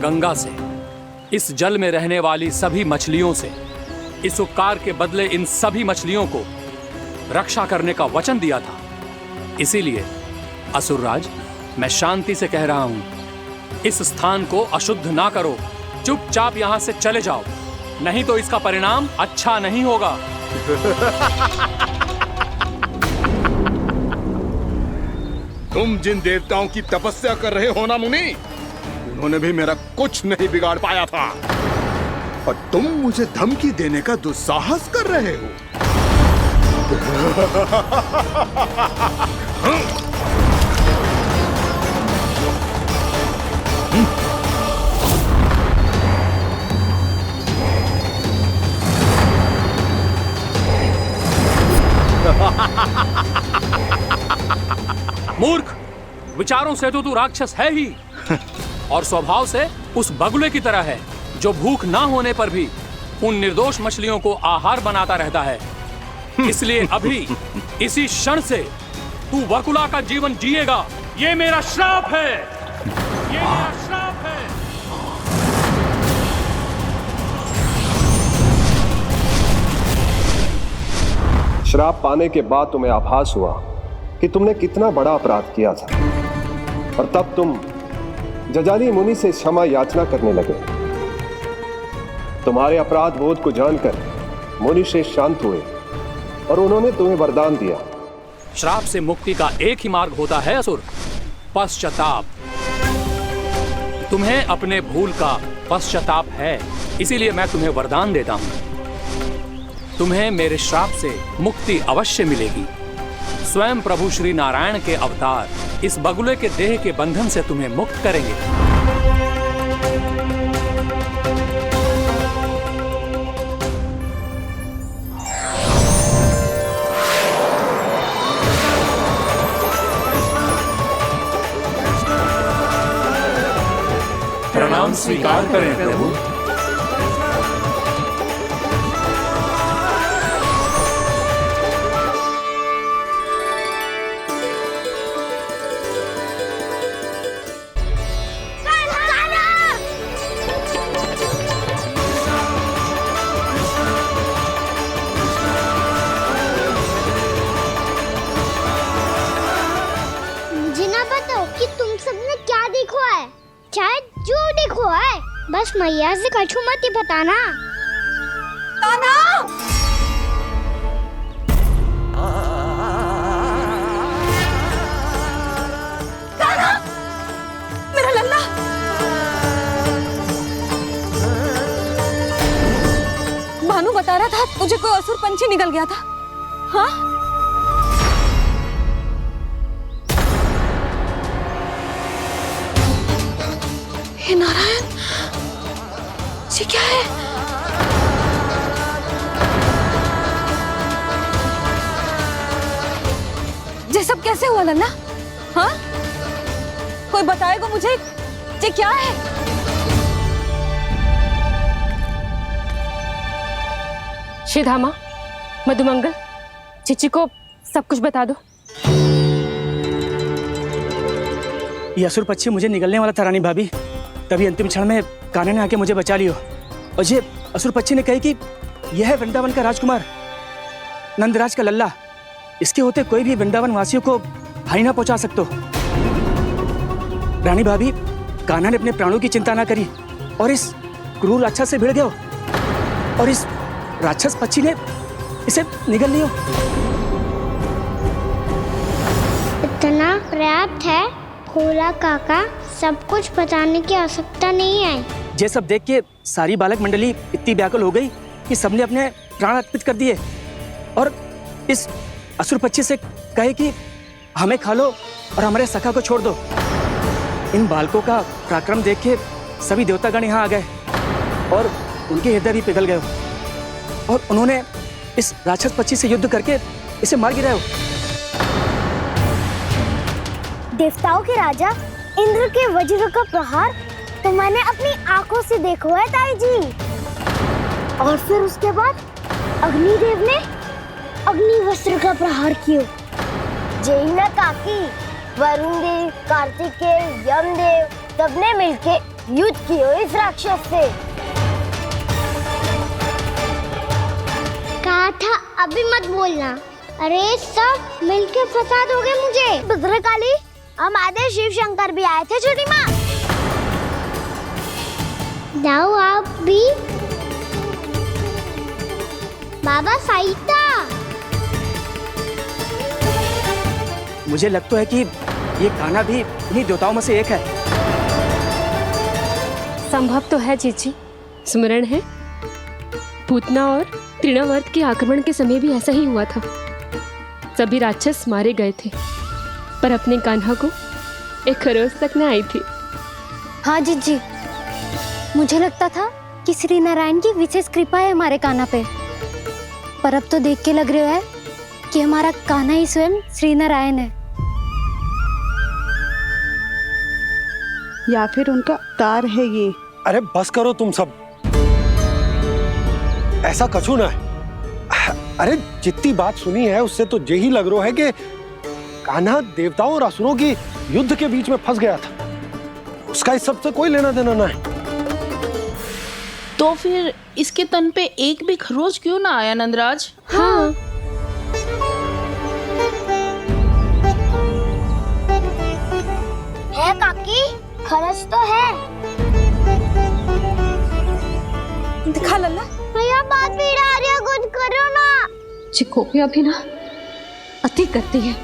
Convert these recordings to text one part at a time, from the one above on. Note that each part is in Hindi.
गंगा से, इस जल में रहने वाली सभी मछलियों से, इस उपकार के बदले इन सभी मछलियों को रक्षा करने का वचन दिया था। इसीलिए असुरराज, मैं शांति से कह रहा हूं, इस स्थान को अशुद्ध ना करो, चुपचाप यहां से चले जाओ, नहीं तो इसका परिणाम अच्छा नहीं होगा। तुम जिन देवताओं की तपस्या कर रहे हो ना मुनि, उन्होंने भी मेरा कुछ नहीं बिगाड़ पाया था, और तुम मुझे धमकी देने का दुस्साहस कर रहे हो। मूर्ख, विचारों से तो तू राक्षस है ही, और स्वभाव से उस बगुले की तरह है जो भूख ना होने पर भी उन निर्दोष मछलियों को आहार बनाता रहता है। इसलिए अभी इसी क्षण से तू वकुला का जीवन जिएगा। ये मेरा श्राप है, ये मेरा श्राप है। श्राप पाने के बाद तुम्हें आभास हुआ कि तुमने कितना बड़ा अपराध किया था, और तब तुम जजाली मुनि से क्षमा याचना करने लगे। तुम्हारे अपराध बोध को जानकर मुनि से शांत हुए और उन्होंने तुम्हें वरदान दिया। श्राप से मुक्ति का एक ही मार्ग होता है असुर, पश्चाताप। तुम्हें अपने भूल का पश्चाताप है, इसीलिए मैं तुम्हें वरदान देता हूं। तुम्हें मेरे श्राप से मुक्ति अवश्य मिलेगी। स्वयं प्रभु श्री नारायण के अवतार इस बगुले के देह के बंधन से तुम्हें मुक्त करेंगे। प्रणाम स्वीकार करें प्रभु। बस मैया से कछु मत ही बताना। ताना! ताना! मेरा लल्ला! भानु बता रहा था तुझे कोई असुर पंछी निकल गया था। हाँ? हे नारायण, ये क्या है? ये सब कैसे हुआ लल्ला? हाँ? कोई बताएगा मुझे ये क्या है? श्रीधामा, मधुमंगल, चिची को सब कुछ बता दो। ये असुर पक्षी मुझे निगलने वाला था रानी भाभी, तभी अंतिम क्षण में कान्हा ने आके मुझे बचा लियो। और ये असुर पक्षी ने कही कि यह है वृंदावन का राजकुमार, नंदराज का लल्ला। इसके होते कोई भी वृंदावन वासियों को हानि ना पहुंचा सकते। रानी भाभी, कान्हा ने अपने प्राणों की चिंता ना करी और इस क्रूर राक्षस से भिड़ गयो, और इस राक्षस पक्षी ने इसे निगल लियो। इतना पर्याप्त है भोला काका, सब कुछ बताने की आवश्यकता नहीं है। ये सब देख के सारी बालक मंडली इतनी व्याकुल हो गई कि सबने अपने प्राण अर्पित कर दिए, और इस असुर पक्षी से कहे कि हमें खा लो और हमारे सखा को छोड़ दो। इन बालकों का पराक्रम देख के सभी देवतागण यहाँ आ गए और उनके हृदय भी पिघल गए, और उन्होंने इस राक्षस पक्षी से युद्ध करके इसे मार गिराया। देवताओं के राजा इंद्र के वज्र का प्रहार तो मैंने अपनी आंखों से देखा है ताई जी, और फिर उसके बाद अग्निदेव ने अग्निवस्त्र का प्रहार किया। जय ना काकी, वरुण देव, कार्तिकेय, यमदेव सबने मिलके युद्ध कियो इस राक्षस से। कहा था अभी मत बोलना। अरे सब मिलके फंसा दोगे मुझे। भद्रकाली, हम आधे शिव शंकर भी आए थे छोटी माँ। जाओ आप भी। बाबा साईता। मुझे लगता है कि ये कान्हा भी इन्हीं देवताओं में से एक है। संभव तो है जीजी। स्मरण है, पूतना और तृणावर्त के आक्रमण के समय भी ऐसा ही हुआ था। सभी राक्षस मारे गए थे, पर अपने कान्हा को एक खरोच तक न आई थी। हाँ जीजी, मुझे लगता था कि श्री नारायण की विशेष कृपा है हमारे कान्हा पे, पर अब तो देख के लग रहा है कि हमारा कान्हा ही स्वयं श्री नारायण है। या फिर उनका अवतार है ये। अरे बस करो तुम सब, ऐसा कछु ना है। अरे जितनी बात सुनी है उससे तो यही लग रहा है कि कान्हा देवताओं और असुरों की युद्ध के बीच में फंस गया था। उसका इस सब से कोई लेना देना ना है। तो फिर इसके तन पे एक भी खरोच क्यों ना आया नंदराज? हाँ, है काकी, खरच तो है। दिखा लल्ला। भैया बात पीड़ा आ रही है, कुछ करो ना। जी गोपियां भी ना अति करती है।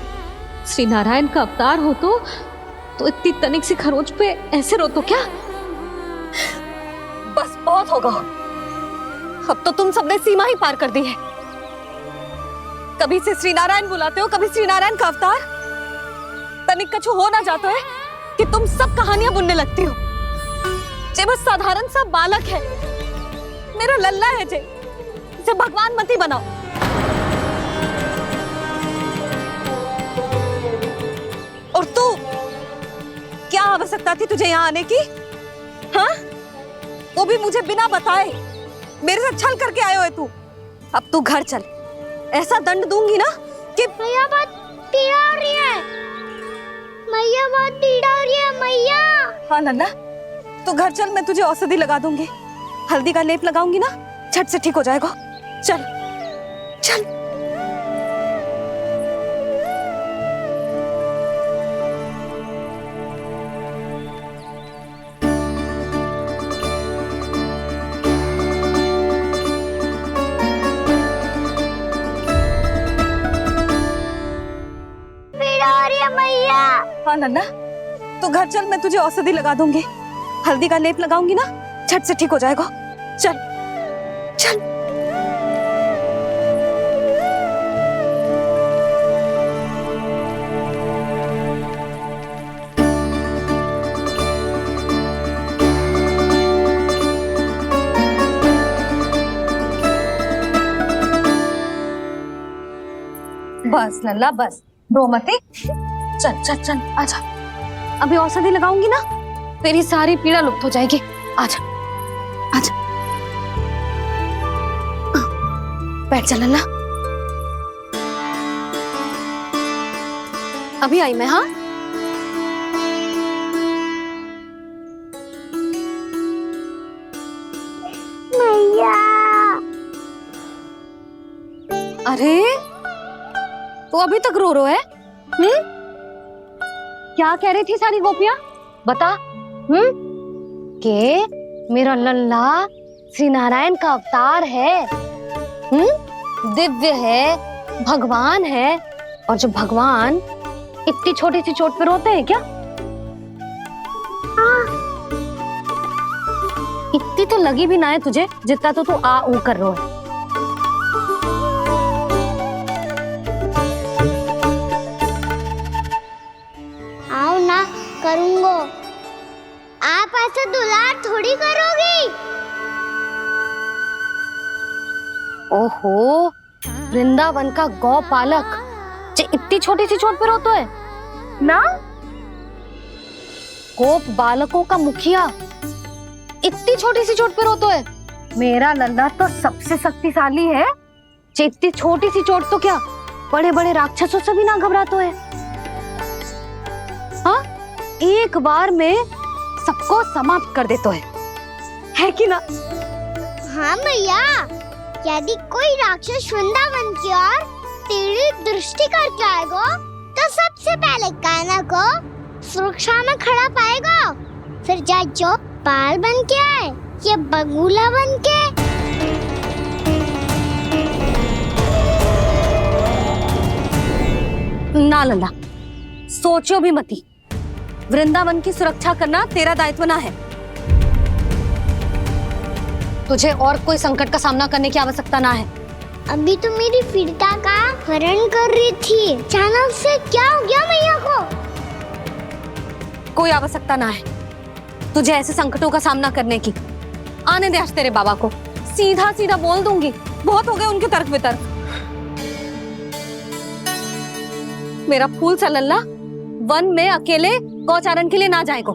श्री नारायण का अवतार हो तो इतनी तनिक सी खरोच पे ऐसे रो तो क्या? बस बहुत होगा। अब तो तुम सबने सीमा ही पार कर दी है। कभी से श्री नारायण बुलाते हो, कभी श्री नारायण का अवतार। तनिक कछु हो ना जाता है कि तुम सब कहानियां बुनने लगती हो। जे बस साधारण सा बालक है, मेरा लल्ला है जे भगवान मती बनाओ। और तू, क्या आवश्यकता थी तुझे यहाँ आने की? हाँ, वो भी मुझे बिना बताए। मेरे से छल करके आयो है तू। अब तू घर चल, ऐसा दंड दूंगी ना कि मैया बहुत पीड़ा हो रही है। मैया बहुत पीड़ा हो रही है मैया। हाँ नन्ना, तू घर चल, मैं तुझे औषधि लगा दूंगी। हल्दी का लेप लगाऊंगी ना, झट से ठीक हो जाएगा। चल चल। हाँ नन्ना, तू घर चल, मैं तुझे औषधि लगा दूंगी। हल्दी का लेप लगाऊंगी ना, झट से ठीक हो जाएगा। चल चल। बस लल्ला बस, रो मत। चल चल चल, आजा। अभी औषधि लगाऊंगी ना, तेरी सारी पीड़ा लुप्त हो जाएगी। आजा आजा, बैठ जा लल्ला। अभी आई मैं। हाँ, मैया। अरे तू अभी तक रो है? क्या कह रही थी सारी गोपियां? बता। के मेरा लल्ला श्री नारायण का अवतार है। दिव्य है, भगवान है। और जो भगवान इतनी छोटी सी चोट पे रोते हैं क्या? इतनी तो लगी भी ना है तुझे, जितना तो तू आ ऊ कर रहा है। आओ ना, करूंगो। आप ऐसे दुलार थोड़ी करोगी। ओहो, वृंदावन का गौपालक जो इतनी छोटी सी चोट पे रोता है ना? गोप बालकों का मुखिया इतनी छोटी सी चोट पे रोता है? मेरा लल्ला तो सबसे शक्तिशाली है। इतनी छोटी सी चोट तो क्या, बड़े बड़े राक्षसों से भी ना घबराता है। हाँ, एक बार में सबको समाप्त कर देते है कि ना? हाँ मैया, यदि कोई राक्षस वृंदावन की ओर टेढ़ी दृष्टि करके आएगा तो सबसे पहले कान्हा को सुरक्षा में खड़ा पाएगा, फिर चाहे जो बाल बन के आए या बगुला बन के। ना लल्ला, सोचो भी मती। वृंदावन की सुरक्षा करना तेरा दायित्व ना है। तुझे और कोई संकट का सामना करने की आवश्यकता ना है। अभी तो मेरी पीड़िता का हरण कर रही थी, अचानक से क्या हो गया मैया को? कोई आवश्यकता ना है तुझे ऐसे संकटों का सामना करने की। आने दे आज तेरे बाबा को, सीधा सीधा बोल दूंगी। बहुत हो गए उनके तर्क वितर्क। मेरा फूल सा लल्ला वन में अकेले गौचारण के लिए ना जाएगो।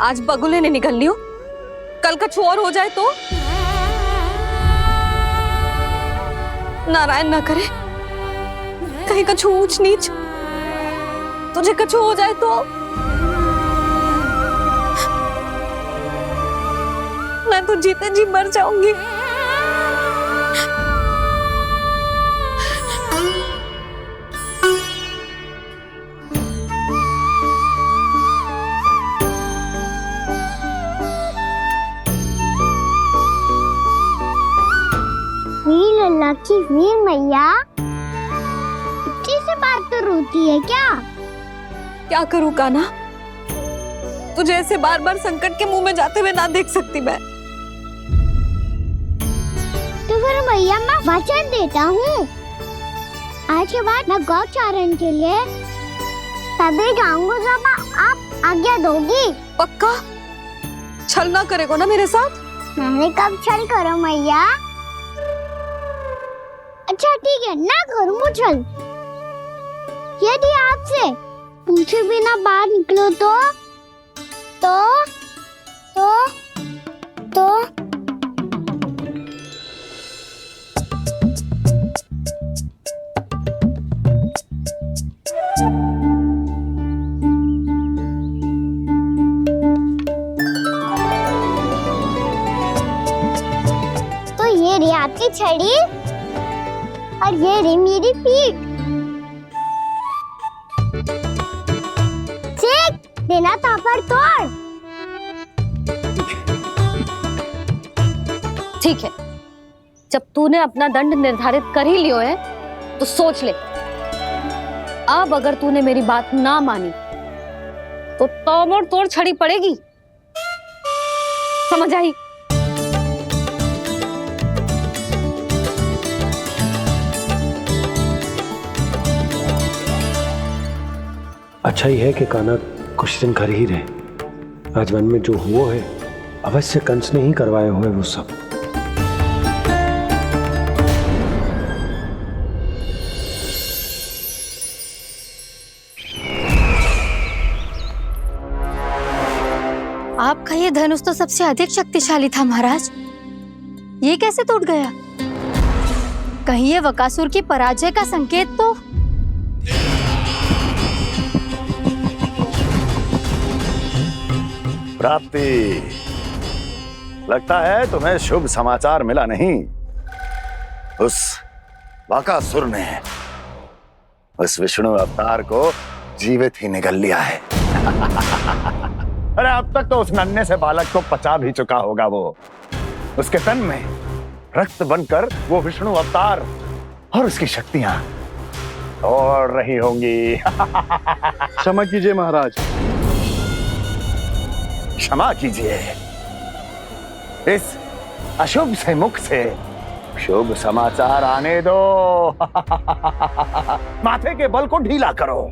आज बगुले ने निकल लियो, कल का छोर हो जाए तो? नारायण ना करे, कहीं कछु ऊंच नीच तुझे कछु हो जाए तो? मैं तो जीते जी मर जाऊंगी। लल्ला की वीर मैया इतनी सी बात तो रोती है क्या? क्या करूं कान्हा, तुझे ऐसे बार बार संकट के मुंह में जाते हुए ना देख सकती मैं। तो फिर मैया मैं वचन देता हूँ, आज के बाद मैं गौचारण के लिए तभी जाऊंगा जब आप आज्ञा दोगी। पक्का? छल ना करेगा ना मेरे साथ? मैंने कब छल करो मैया? अच्छा ठीक है, ना करूँ छल। यदि आपसे पूछे बिना बाहर निकलो तो ये रही आपकी छड़ी और ये रही मेरी पीठ। सेक देना था पर तोड़। ठीक है, जब तूने अपना दंड निर्धारित कर ही लियो है तो सोच ले, अब अगर तूने मेरी बात ना मानी तो तोड़ तोड़ छड़ी पड़ेगी। समझ आई? अच्छा ही है कि कान्हा कुछ दिन घर ही रहे। आज वन में जो हुआ है अवश्य कंस ने ही करवाए हुए वो सब। आपका ये धनुष तो सबसे अधिक शक्तिशाली था महाराज, ये कैसे टूट गया? कहीं ये बकासुर की पराजय का संकेत तो? प्राप्ति, लगता है तुम्हें शुभ समाचार मिला नहीं। उस बकासुर ने उस विष्णु अवतार को जीवित ही निगल लिया है। अरे अब तक तो उस नन्हे से बालक को पचा भी चुका होगा वो। उसके तन में रक्त बनकर वो विष्णु अवतार और उसकी शक्तियां और रही होंगी। क्षमा कीजिए महाराज। क्षमा कीजिए, इस अशुभ से मुख से शुभ समाचार आने दो। माथे के बल को ढीला करो,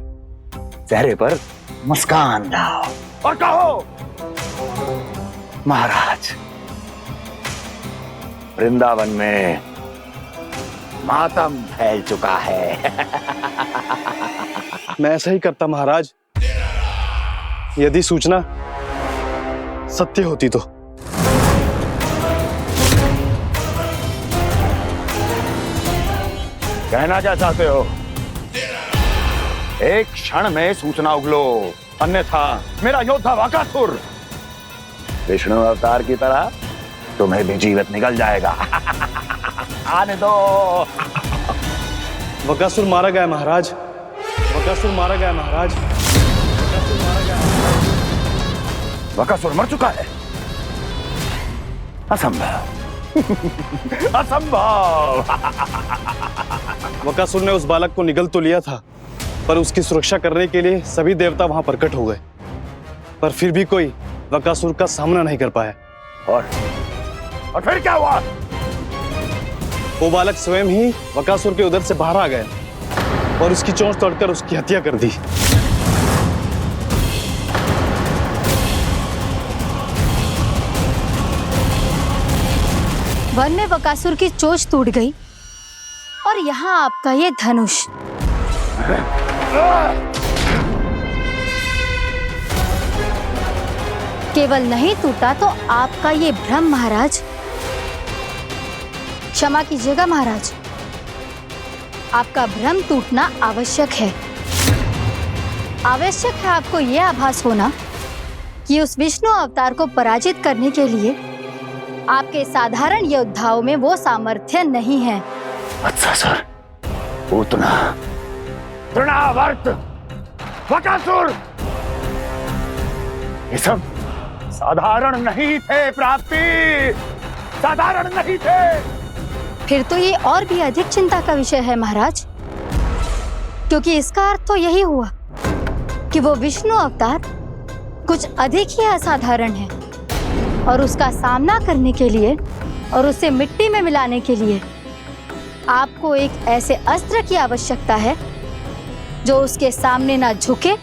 चेहरे पर मुस्कान लाओ और कहो, महाराज, वृंदावन में मातम फैल चुका है। मैं ऐसा ही करता महाराज, यदि सूचना सत्य होती तो। कहना क्या चाहते हो? एक क्षण में सूचना उगलो अन्यथा मेरा योद्धा बकासुर विष्णु अवतार की तरह तुम्हें भी जीवित निकल जाएगा। आने दो। बकासुर मारा गया महाराज, बकासुर मारा गया महाराज, बकासुर मारा गया। बकासुर मर चुका है? असंभव। असंभव। बकासुर ने उस बालक को निगल तो लिया था, पर उसकी सुरक्षा करने के लिए सभी देवता वहां प्रकट हो गए, पर फिर भी कोई बकासुर का सामना नहीं कर पाया। और फिर क्या हुआ? वो बालक स्वयं ही बकासुर के उदर से बाहर आ गया और उसकी चोंच तोड़कर उसकी हत्या कर दी। वन में बकासुर की चोंच टूट गई और यहाँ आपका ये धनुष। केवल नहीं टूटा तो आपका ये भ्रम महाराज। क्षमा कीजिएगा महाराज, आपका भ्रम टूटना आवश्यक है। आवश्यक है आपको यह आभास होना कि उस विष्णु अवतार को पराजित करने के लिए आपके साधारण योद्धाओं में वो सामर्थ्य नहीं है। अच्छा सर, पूतना, तृणावर्त, बकासुर, ये सब साधारण नहीं थे प्राप्ति, साधारण नहीं थे। फिर तो ये और भी अधिक चिंता का विषय है महाराज, क्योंकि इसका अर्थ तो यही हुआ कि वो विष्णु अवतार कुछ अधिक ही असाधारण है और उसका सामना करने के लिए और उसे मिट्टी में मिलाने के लिए आपको एक ऐसे अस्त्र की आवश्यकता है जो उसके सामने ना झुके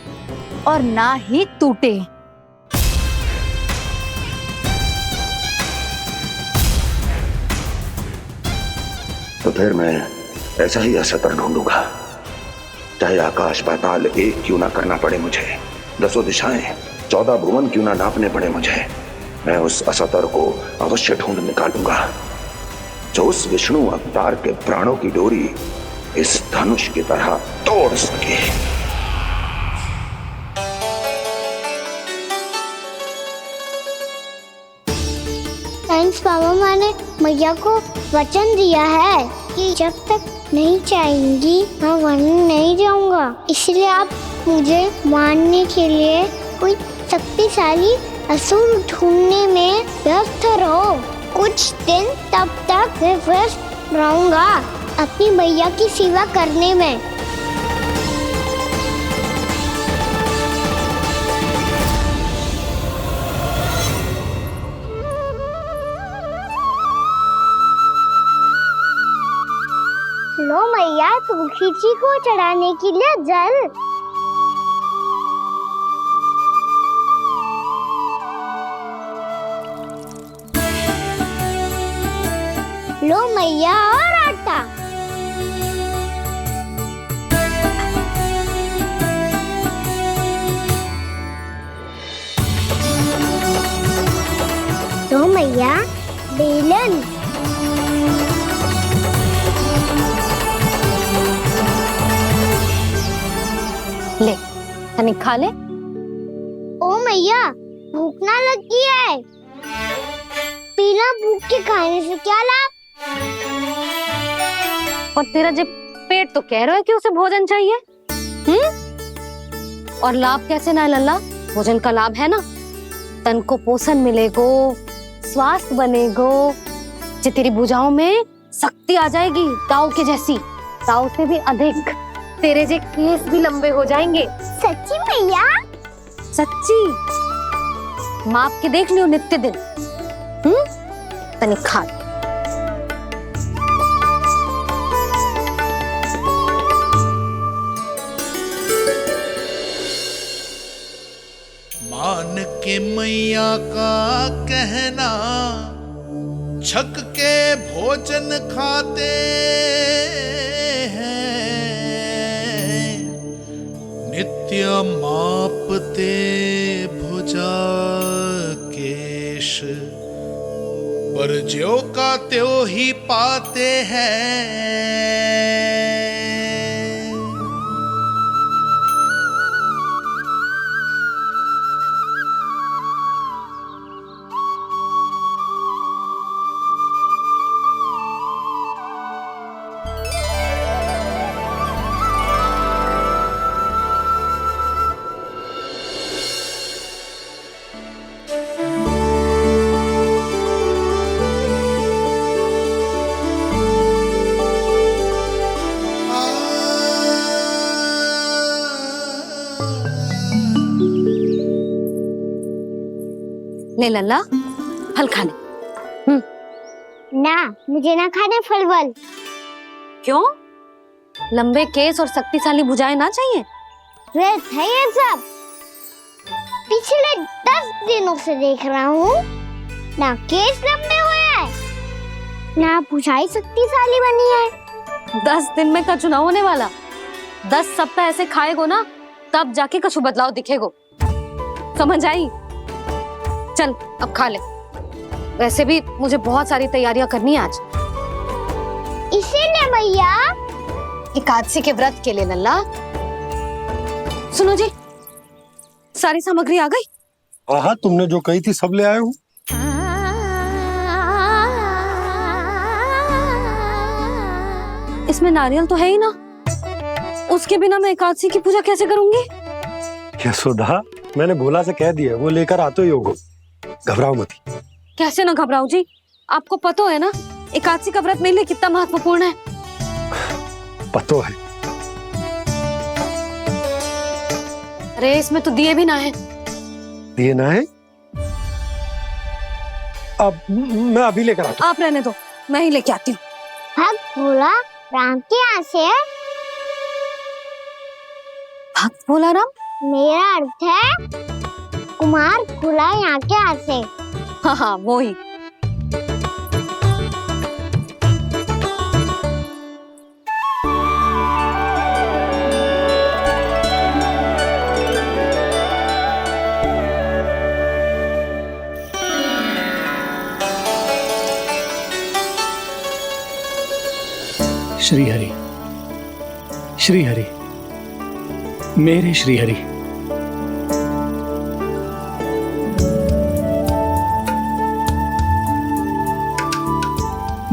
और ना ही टूटे। तो फिर मैं ऐसा ही अस्त्र ढूंढूंगा, चाहे आकाश पाताल एक क्यों ना करना पड़े मुझे, 10 दिशाएं 14 भुवन क्यों ना नापने पड़े मुझे, मैं उस अस्त्र को अवश्य ढूंढ निकालूंगा जो उस विष्णु अवतार के प्राणों की डोरी इस धनुष की तरह तोड़ सके। थैंक्स पापा, मैंने मैया को वचन दिया है कि जब तक नहीं चाहेंगी मैं वन नहीं जाऊंगा, इसलिए आप मुझे मारने के लिए कोई शक्तिशाली असुर ढूंढने में व्यस्त रहो। कुछ दिन तब तक मैं व्यस्त रहूंगा अपनी मैया की सेवा करने में। लो मैया, तुलसी जी को चढ़ाने के लिए जल। लो मैया, और आटा। लो मैया, बेलन। ले, तनिक खा ले। ओ मैया, भूख ना लगी है। बिना भूख के खाने से क्या लाभ? और तेरा जब पेट तो कह रहा है कि उसे भोजन चाहिए, और लाभ कैसे ना लल्ला? भोजन का लाभ है ना, तन को पोषण मिलेगो, स्वास्थ्य बनेगो, जो तेरी भुजाओं में शक्ति आ जाएगी, ताऊ के जैसी, ताऊ से भी अधिक। तेरे जे केस भी लंबे हो जाएंगे। सच्ची मैया? सच्ची, माप के देख लियो नित्य दिन। तनिक खा। मान के मैया का कहना, छक के भोजन खाते हैं, नित्य मापते भुजा केश, पर ज्यों का त्यों ही पाते हैं। ले लल्ला, फल खा ले। ना, मुझे ना खाने फल वल। क्यों? लंबे केस और शक्तिशाली भुजाएं ना चाहिए? व्यर्थ है ये सब। पिछले 10 दिनों से देख रहा हूँ, ना केस लंबे हुए हैं, ना भुजाएं शक्तिशाली बनी है। 10 दिन में का चुनाव होने वाला। 10 सप्ताह ऐसे खाएगो ना, तब जाके कछु बदलाव दिखेगो। समझ आई? चल अब खा ले। वैसे भी मुझे बहुत सारी तैयारियां करनी है आज। इसीलिए भैया एकादशी के व्रत के लिए लल्ला। सुनो जी, सारी सामग्री आ गई? हाँ, तुमने जो कही थी सब ले आए हूँ। इसमें नारियल तो है ही ना, उसके बिना मैं एकादशी की पूजा कैसे करूंगी? यशोदा, मैंने भोला से कह दिया, वो लेकर आते ही होगा, घबराओ मत। कैसे ना घबराओ जी, आपको पता है ना एकादशी का व्रत मेरे लिए कितना महत्वपूर्ण है। पतो है। अरे इसमें तो दिए भी ना है। दिए ना है? अब मैं अभी लेकर आता हूँ। आप रहने दो, मैं ही लेके आती हूँ। भक्त भोला राम के यहाँ से है। भक्त भोला राम? मेरा अर्थ है कुमार भोला यहाँ के यहाँ से। हाँ हाँ, वो ही। श्री हरि, श्री हरि, मेरे श्री हरि।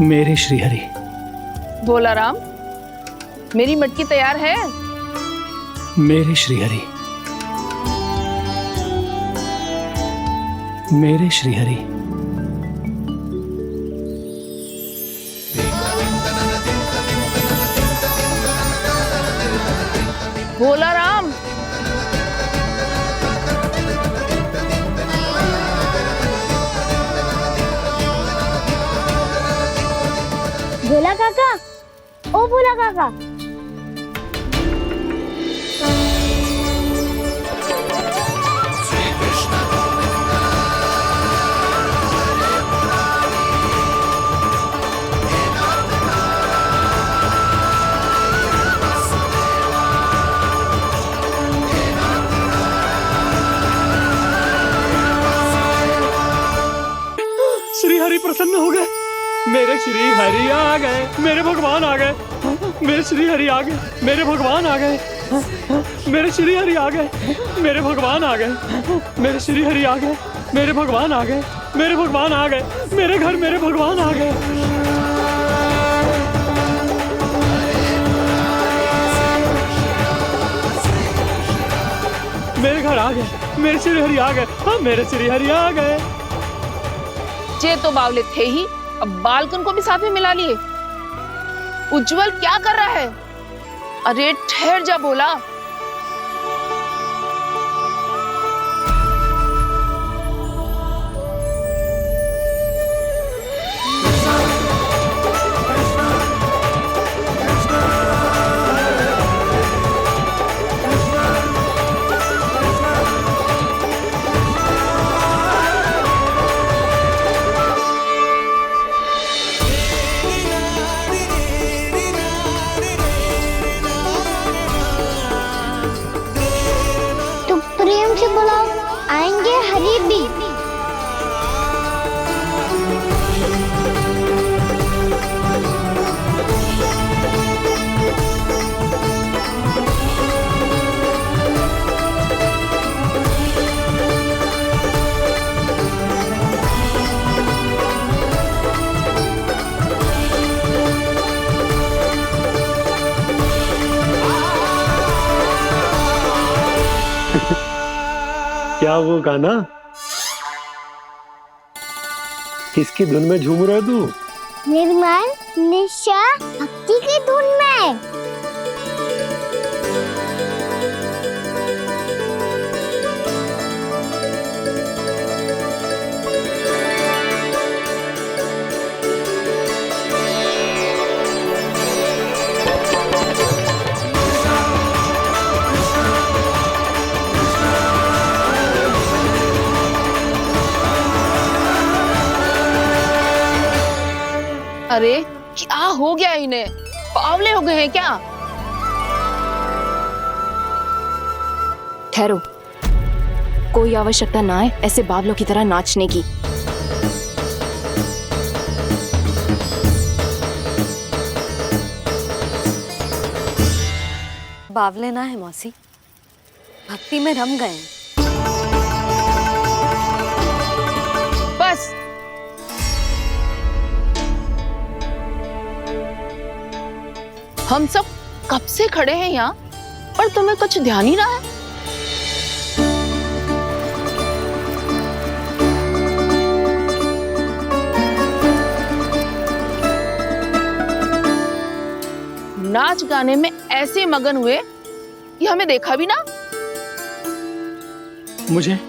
मेरे श्री हरि। भोला राम, मेरी मटकी तैयार है? मेरे श्री हरि। मेरे श्री हरि। भोला राम, भोला काका, ओ भोला काका। श्री हरि प्रसन्न हो गए। मेरे श्री हरि आ गए, मेरे भगवान आ गए। मेरे श्री हरि आ गए, मेरे भगवान आ गए। मेरे श्री हरि आ गए, मेरे भगवान आ गए। मेरे श्री हरि आ गए, मेरे भगवान आ गए। मेरे भगवान आ गए, मेरे घर मेरे भगवान आ गए। मेरे घर आ गए, मेरे श्री हरि आ गए। हाँ, मेरे श्री हरि आ गए। जे तो बावले थे ही, अब बालकन को भी साथ में मिला लिए। उज्जवल क्या कर रहा है? अरे ठहर जा भोला। प्रेम से बुलाओ, आएंगे हरि भी। क्या वो गाना? किसकी धुन में झूम रहा तू? निर्मल निशा भक्ति की धुन में। अरे क्या हो गया इन्हें? बावले हो गए हैं क्या? ठहरो, कोई आवश्यकता ना है ऐसे बावलों की तरह नाचने की। बावले ना है मौसी, भक्ति में रम गए हैं। बस हम सब कब से खड़े हैं यहाँ, पर तुम्हें कुछ ध्यान ही रहा है। नाच गाने में ऐसे मगन हुए कि हमें देखा भी ना। मुझे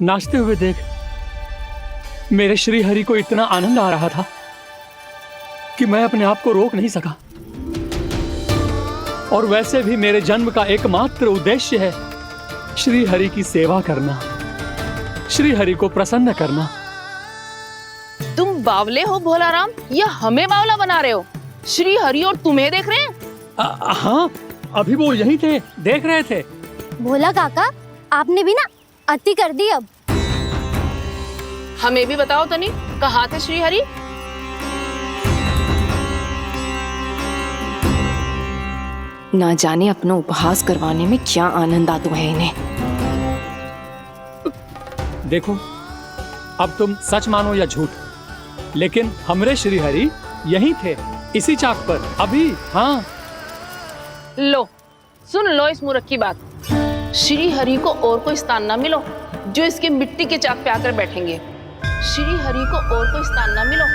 नाचते हुए देख मेरे श्री हरि को इतना आनंद आ रहा था कि मैं अपने आप को रोक नहीं सका। और वैसे भी मेरे जन्म का एकमात्र उद्देश्य है श्री हरि की सेवा करना, श्री हरि को प्रसन्न करना। तुम बावले हो भोलाराम, या हमें बावला बना रहे हो? श्री हरि और तुम्हें देख रहे हैं। हाँ, अभी वो यहीं थे, देख रहे थे। भोला काका, आपने भी ना अति कर दी। अब हमें भी बताओ तनी, कहाँ थे श्री हरि? ना जाने अपना उपहास करवाने में क्या आनंद आता है इन्हें। देखो, अब तुम सच मानो या झूठ, लेकिन हमरे श्री हरि यहीं थे, इसी चाक पर अभी। हाँ, लो सुन लो इस मूर्ख की बात। श्री हरि को और कोई स्थान ना मिलो जो इसके मिट्टी के चाक पे आकर बैठेंगे। श्री हरि को और कोई स्थान ना मिलो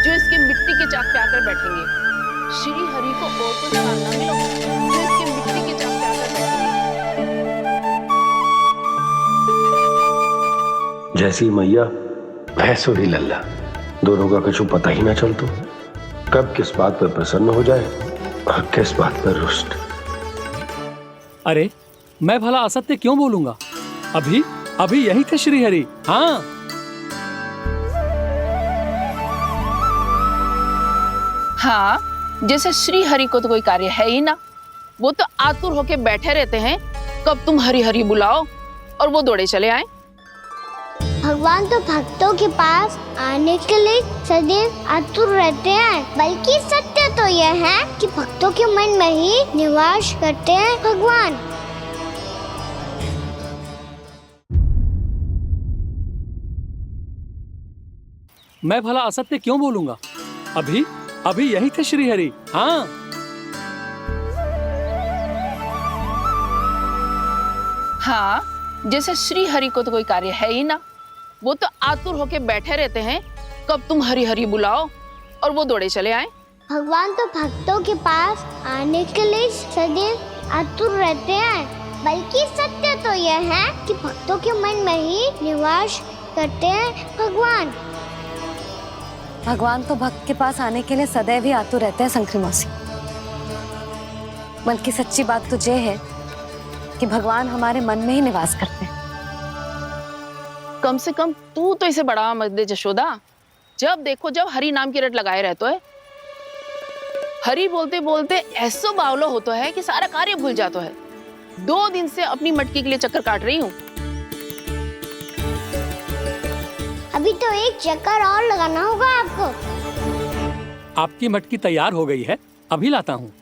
जो इसके मिट्टी के चाक पे आकर बैठेंगे। श्री हरि को और कोई स्थान ना मिलो जो इसके मिट्टी के चाक पे आकर बैठेंगे। जैसी मैया भैंसो ही लल्ला, दोनों का कुछ पता ही ना चलतो, कब किस बात पर प्रसन्न हो जाए और किस बात पर रुष्ट। अरे मैं भला असत्य क्यों बोलूंगा? अभी अभी यही थे श्री हरि। हाँ, हाँ, जैसे श्री हरि को तो कोई कार्य है ही ना, वो तो आतुर होके बैठे रहते हैं कब तुम हरि हरि बुलाओ और वो दौड़े चले आए। भगवान तो भक्तों के पास आने के लिए सदैव आतुर रहते हैं, बल्कि सत्य तो यह है कि भक्तों के मन में ही निवास करते हैं भगवान। मैं भला असत्य क्यों बोलूंगा? अभी अभी यही थे श्री हरि। हाँ, हाँ, जैसे श्री हरि को तो कोई कार्य है ही ना, वो तो आतुर होके बैठे रहते हैं कब तुम हरि हरि बुलाओ और वो दौड़े चले आए। भगवान तो भक्तों के पास आने के लिए सदैव आतुर रहते हैं, बल्कि सत्य तो यह है कि भक्तों के मन में ही निवास करते हैं भगवान। भगवान तो भक्त के पास आने के लिए सदैव ही आतुर रहते हैं शंकरी मौसी। बल्कि सच्ची बात तो ये है कि भगवान हमारे मन में ही निवास करते हैं। कम से कम तू तो इसे बढ़ावा मत दे जशोदा। जब देखो जब हरि नाम की रट लगाए रहते है। हरि बोलते बोलते ऐसो बावलो होता है कि सारा कार्य भूल जाता है। 2 दिन से अपनी मटकी के लिए चक्कर काट रही हूँ। अभी तो एक चक्कर और लगाना होगा आपको। आपकी मटकी तैयार हो गई है, अभी लाता हूँ।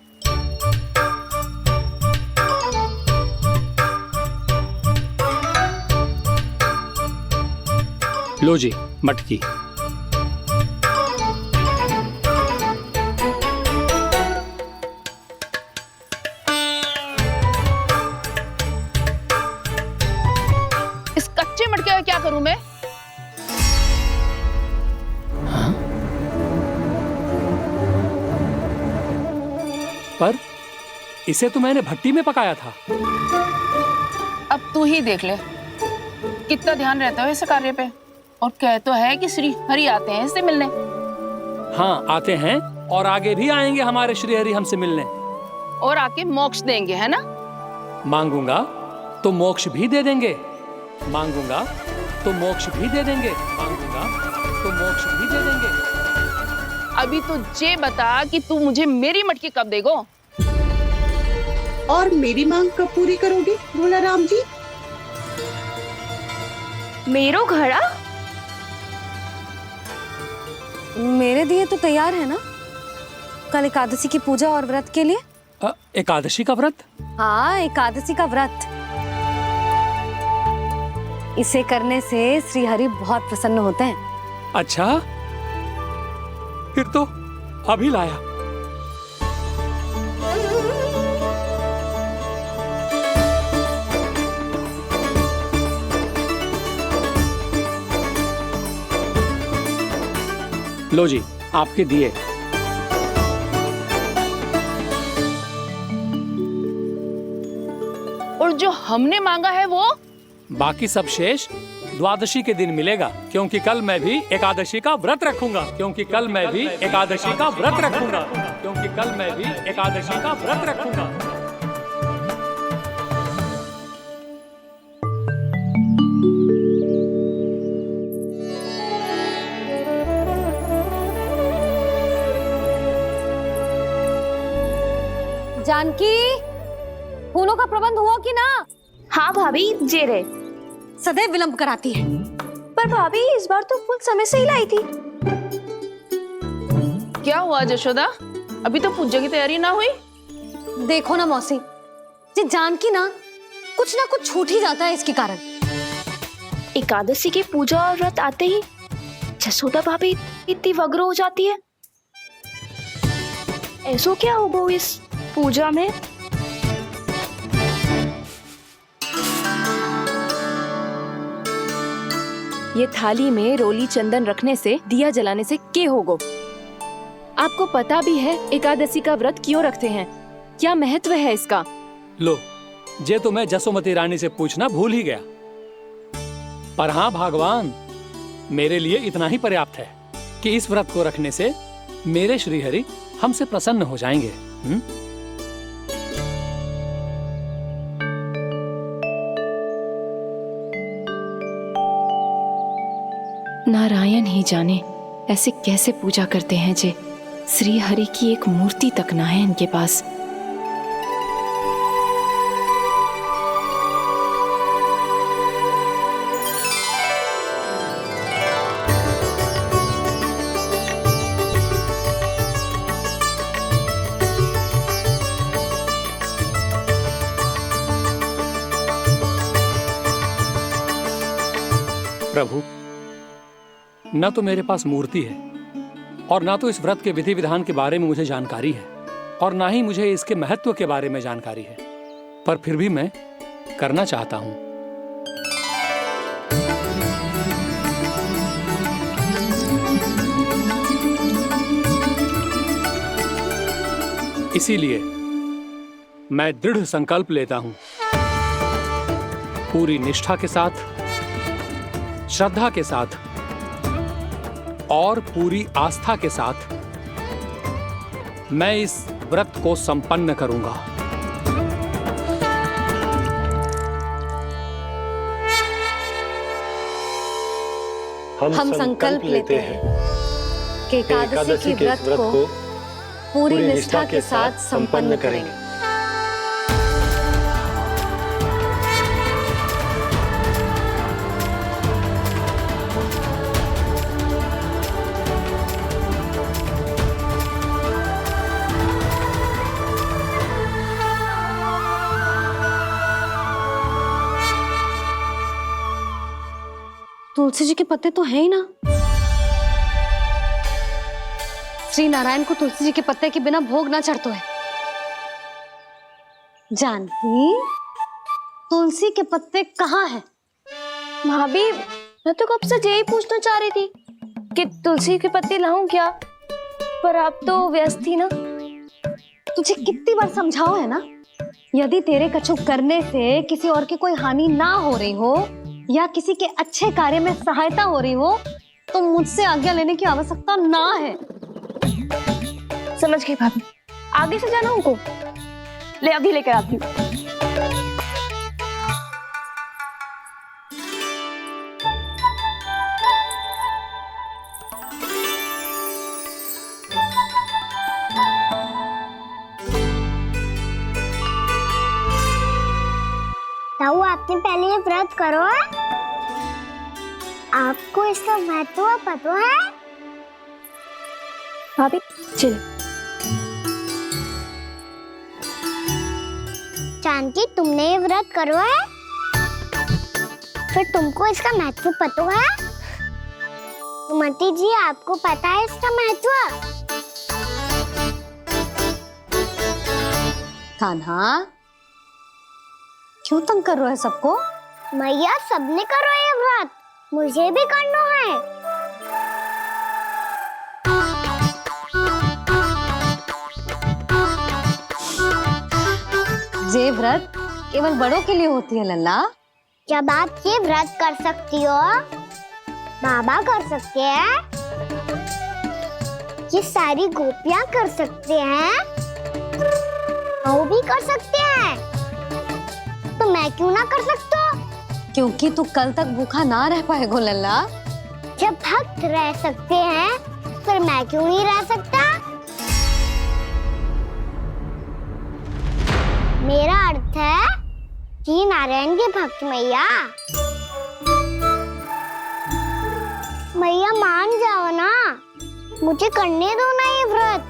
लो जी मटकी। इस कच्चे मटके का क्या करूं मैं? पर इसे तो मैंने भट्टी में पकाया था। अब तू ही देख ले कितना ध्यान रहता है इस कार्य पे। और कह तो है कि श्री हरि आते हैं इससे मिलने। हाँ, आते हैं और आगे भी आएंगे हमारे श्री हरि हमसे मिलने। और आके मोक्ष देंगे, है ना? मांगूंगा तो मोक्ष भी दे देंगे, मांगूंगा तो मोक्ष भी दे देंगे, मांगूंगा तो मोक्ष भी दे देंगे। अभी तो ये बता कि तू मुझे मेरी मटकी कब देगो? और मेरी मांग कब पूरी करोगे भोला राम जी? मेरो घड़ा मेरे दिए तो तैयार है ना कल एकादशी की पूजा और व्रत के लिए? एकादशी का व्रत? हाँ, एकादशी का व्रत। इसे करने से श्री हरि बहुत प्रसन्न होते हैं। अच्छा, फिर तो अभी लाया। लो जी, आपके दिए। और जो हमने मांगा है वो? बाकी सब शेष द्वादशी के दिन मिलेगा, क्योंकि कल मैं भी एकादशी का व्रत रखूंगा। क्योंकि कल मैं भी एकादशी का व्रत रखूंगा। क्योंकि कल मैं भी एकादशी का व्रत रखूंगा। जानकी, फूलों का प्रबंध हुआ कि ना? हाँ भाभी, जे रे। सदैव विलंब कराती है। पर भाभी इस बार तो फूल समय से ही लाई थी। क्या हुआ यशोदा? अभी तो पूजा की तैयारी ना हुई? देखो ना मौसी, ये जानकी ना कुछ छूट ही जाता है इसके कारण। एकादशी की पूजा और व्रत आते ही जसोदा भाभी इतनी वग्र हो जाती है। ऐसो क्या हो गो इस पूजा में? ये थाली में रोली चंदन रखने से, दिया जलाने से के होगो? आपको पता भी है एकादशी का व्रत क्यों रखते हैं? क्या महत्व है इसका? लो, जे तो मैं जसोमती रानी से पूछना भूल ही गया। पर हाँ भगवान, मेरे लिए इतना ही पर्याप्त है कि इस व्रत को रखने से मेरे श्रीहरि हमसे प्रसन्न हो जाएंगे। नारायण ही जाने ऐसे कैसे पूजा करते हैं जे श्री हरि की एक मूर्ति तक ना है इनके पास। प्रभु, न तो मेरे पास मूर्ति है और ना तो इस व्रत के विधि विधान के बारे में मुझे जानकारी है और ना ही मुझे इसके महत्व के बारे में जानकारी है, पर फिर भी मैं करना चाहता हूं। इसीलिए मैं दृढ़ संकल्प लेता हूं, पूरी निष्ठा के साथ, श्रद्धा के साथ और पूरी आस्था के साथ मैं इस व्रत को संपन्न करूंगा। हम संकल्प लेते हैं कि एकादशी के व्रत को पूरी निष्ठा के साथ संपन्न करेंगे। तुलसी जी के पत्ते तो हैं ही ना। श्री नारायण को तुलसी जी के पत्ते के बिना भोग ना चढ़तो है। जानकी, तुलसी के पत्ते कहाँ हैं? भाभी, मैं तो कब से यही पूछना चाह रही थी कि तुलसी के पत्ते लाऊं क्या, पर आप तो व्यस्त थी ना। तुझे कितनी बार समझाओ है ना, यदि तेरे कछु करने से किसी और की कोई हानि ना हो रही हो या किसी के अच्छे कार्य में सहायता हो रही हो तो मुझसे आज्ञा लेने की आवश्यकता ना है। समझ गई भाभी, आगे से जाना उनको। ले अभी लेकर आती हूँ। अपने पहले ये व्रत करो है? आपको इसका महत्व पता है? भाभी चल। जानकी, तुमने ये व्रत करो है? फिर तुमको इसका महत्व पता है? सुमति जी, आपको पता है इसका महत्व? कान्हा, क्यों तंग कर रहे हो सबको? मैया, सबने करो ये व्रत, मुझे भी करना है। ये व्रत केवल बड़ों के लिए होती है लल्ला। जब आप ये व्रत कर सकती हो, बाबा कर सकते हैं, ये सारी गोपियां कर सकते हैं, वो भी कर सकते हैं, तो मैं क्यों ना कर सकता? क्योंकि तू कल तक भूखा ना रह पाएगो लल्ला। जब भक्त रह सकते हैं, फिर मैं क्यों नहीं रह सकता? मेरा अर्थ है कि नारायण के भक्त मैया। मैया मान जाओ ना, मुझे करने दो ना ये व्रत।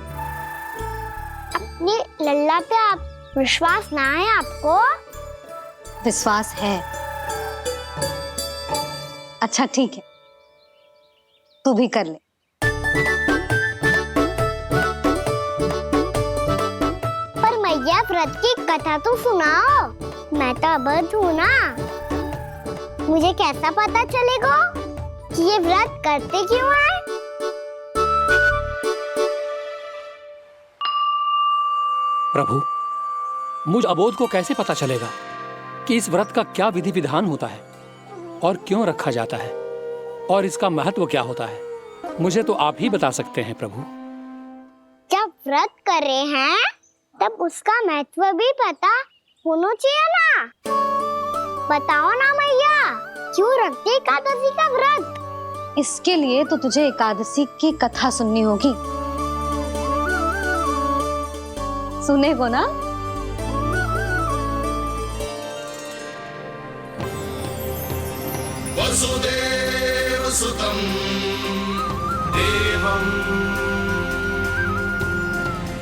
अपनी लल्ला पे आप विश्वास ना है आपको? विश्वास है। अच्छा ठीक है, तू भी कर ले। पर मैया, व्रत की कथा तो सुनाओ, मैं तो अबध हूँ ना। मुझे कैसा पता चलेगा कि ये व्रत करते क्यों हैं? प्रभु, मुझ अबोध को कैसे पता चलेगा कि इस व्रत का क्या विधि विधान होता है और क्यों रखा जाता है और इसका महत्व क्या होता है? मुझे तो आप ही बता सकते हैं प्रभु। जब व्रत कर रहे हैं, तब उसका महत्व भी पता होना चाहिए ना। बताओ ना मैया, क्यों रखते एकादशी का व्रत? इसके लिए तो तुझे एकादशी की कथा सुननी होगी। सुनेगो ना? वसुदेव सुतं देवं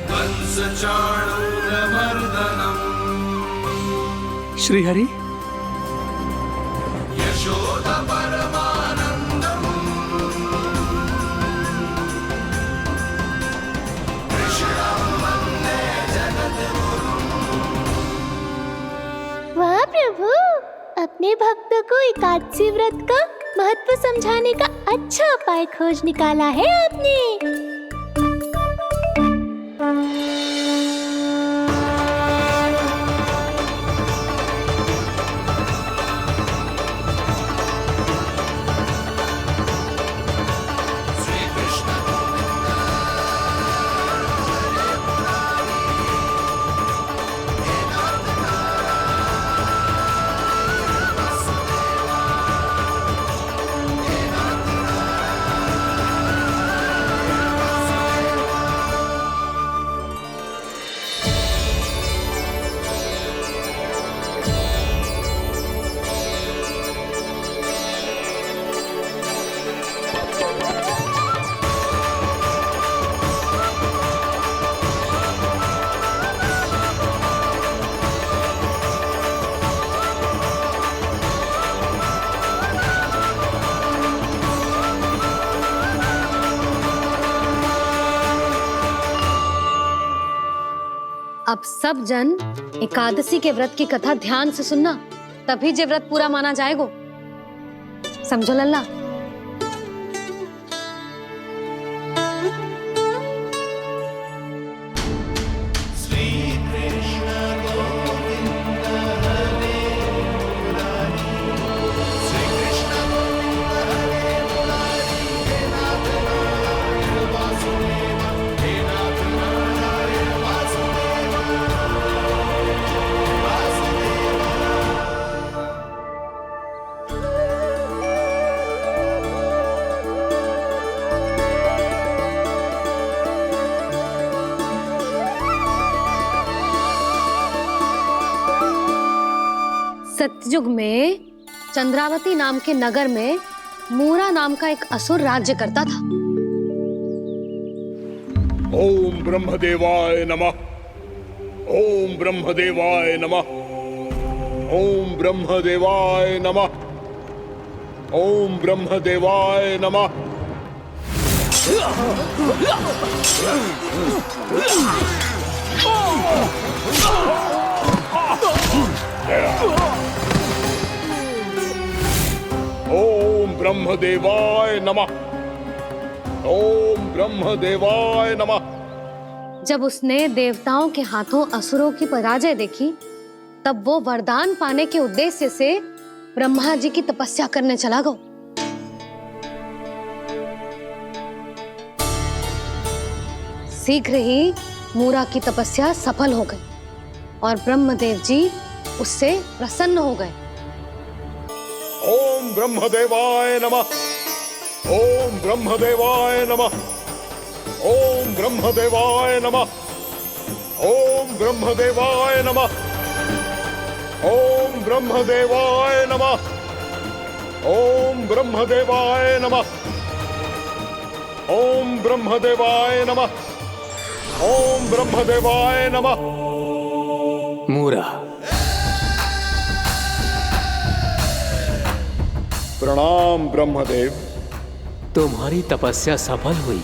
कंसचाणूरमर्दनम् श्रीहरि, यशोदा परमानन्दम् कृष्णं वन्दे जगद्गुरुम्। वाह प्रभु, अपने भक्तों को एकादशी व्रत का महत्व समझाने का अच्छा उपाय खोज निकाला है आपने। अब सब जन एकादशी के व्रत की कथा ध्यान से सुनना, तभी जे व्रत पूरा माना जाएगा। समझो लल्ला? कलयुग में चंद्रावती नाम के नगर में मूरा नाम का एक असुर राज्य करता था। ओम ब्रह्मदेवाय नमः। ओम ब्रह्मदेवाय नमः। ओम ब्रह्मदेवाय नमः। ओम ब्रह्मदेवाय नमः। ओम ब्रह्मदेवाय नमः। ओम ब्रह्मदेवाय नमः। जब उसने देवताओं के हाथों असुरों की पराजय देखी, तब वो वरदान पाने के उद्देश्य से ब्रह्मा जी की तपस्या करने चला गया। शीघ्र ही मूरा की तपस्या सफल हो गई और ब्रह्मदेव जी उससे प्रसन्न हो गए। ओम ब्रह्मदेवाय नमः। ओम ब्रह्मदेवाय नमः। ओम ब्रह्मदेवाय नमः। ओम ब्रह्मदेवाय नमः। ओम ब्रह्मदेवाय नमः। ओम ब्रह्मदेवाय नमः। ओम ब्रह्मदेवाय नमः। ओम ब्रह्मदेवाय नमः। मूरा, प्रणाम ब्रह्मदेव। तुम्हारी तपस्या सफल हुई।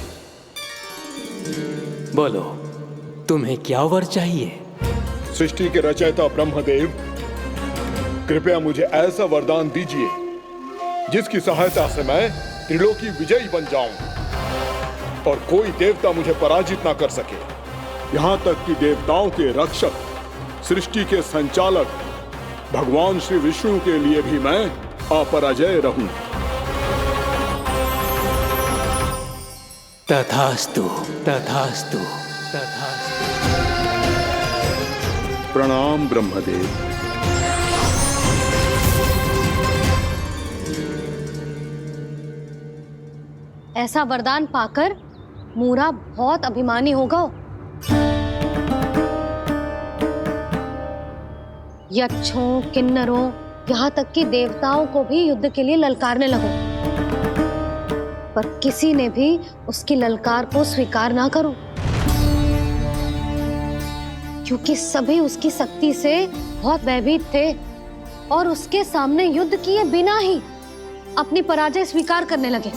बोलो, तुम्हें क्या वर चाहिए? सृष्टि के रचयिता ब्रह्मदेव, कृपया मुझे ऐसा वरदान दीजिए जिसकी सहायता से मैं त्रिलोकी विजयी बन जाऊं और कोई देवता मुझे पराजित ना कर सके। यहाँ तक कि देवताओं के रक्षक, सृष्टि के संचालक भगवान श्री विष्णु के लिए भी मैं अपराजय रहूं। तथास्तु, तथास्तु, तथास्तु। प्रणाम ब्रह्मदेव। ऐसा वरदान पाकर मूरा बहुत अभिमानी होगा। यक्षों, किन्नरों, यहाँ तक कि देवताओं को भी युद्ध के लिए ललकारने लगा, पर किसी ने भी उसकी ललकार को स्वीकार ना करो, क्योंकि सभी उसकी शक्ति से बहुत भयभीत थे और उसके सामने युद्ध किए बिना ही अपनी पराजय स्वीकार करने लगे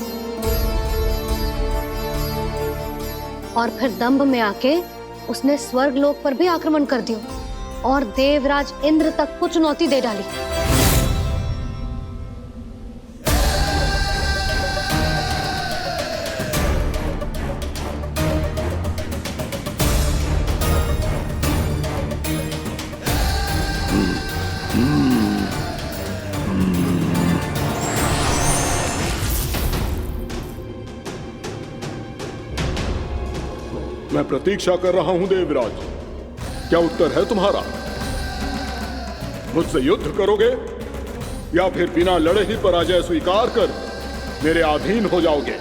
और फिर दंभ में आके उसने स्वर्ग लोक पर भी आक्रमण कर दिया और देवराज इंद्र तक को चुनौती दे डाली। मैं प्रतीक्षा कर रहा हूं देवराज, क्या उत्तर है तुम्हारा? मुझसे युद्ध करोगे या फिर बिना लड़े ही पराजय स्वीकार कर मेरे अधीन हो जाओगे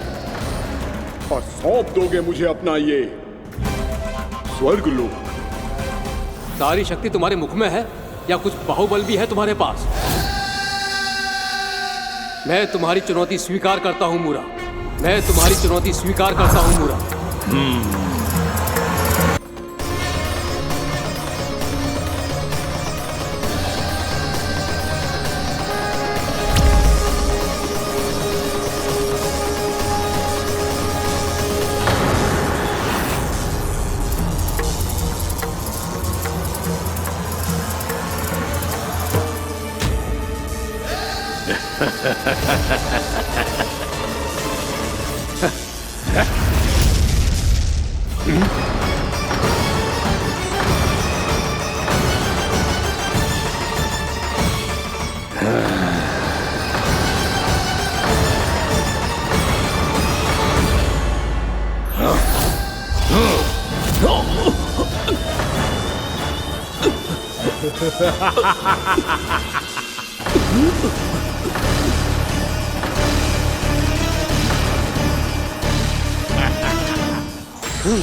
और सौंप दोगे मुझे अपना ये स्वर्ग लोक? सारी शक्ति तुम्हारे मुख में है या कुछ बाहुबल भी है तुम्हारे पास? मैं तुम्हारी चुनौती स्वीकार करता हूं मूरा। मैं तुम्हारी चुनौती स्वीकार करता हूं मूरा।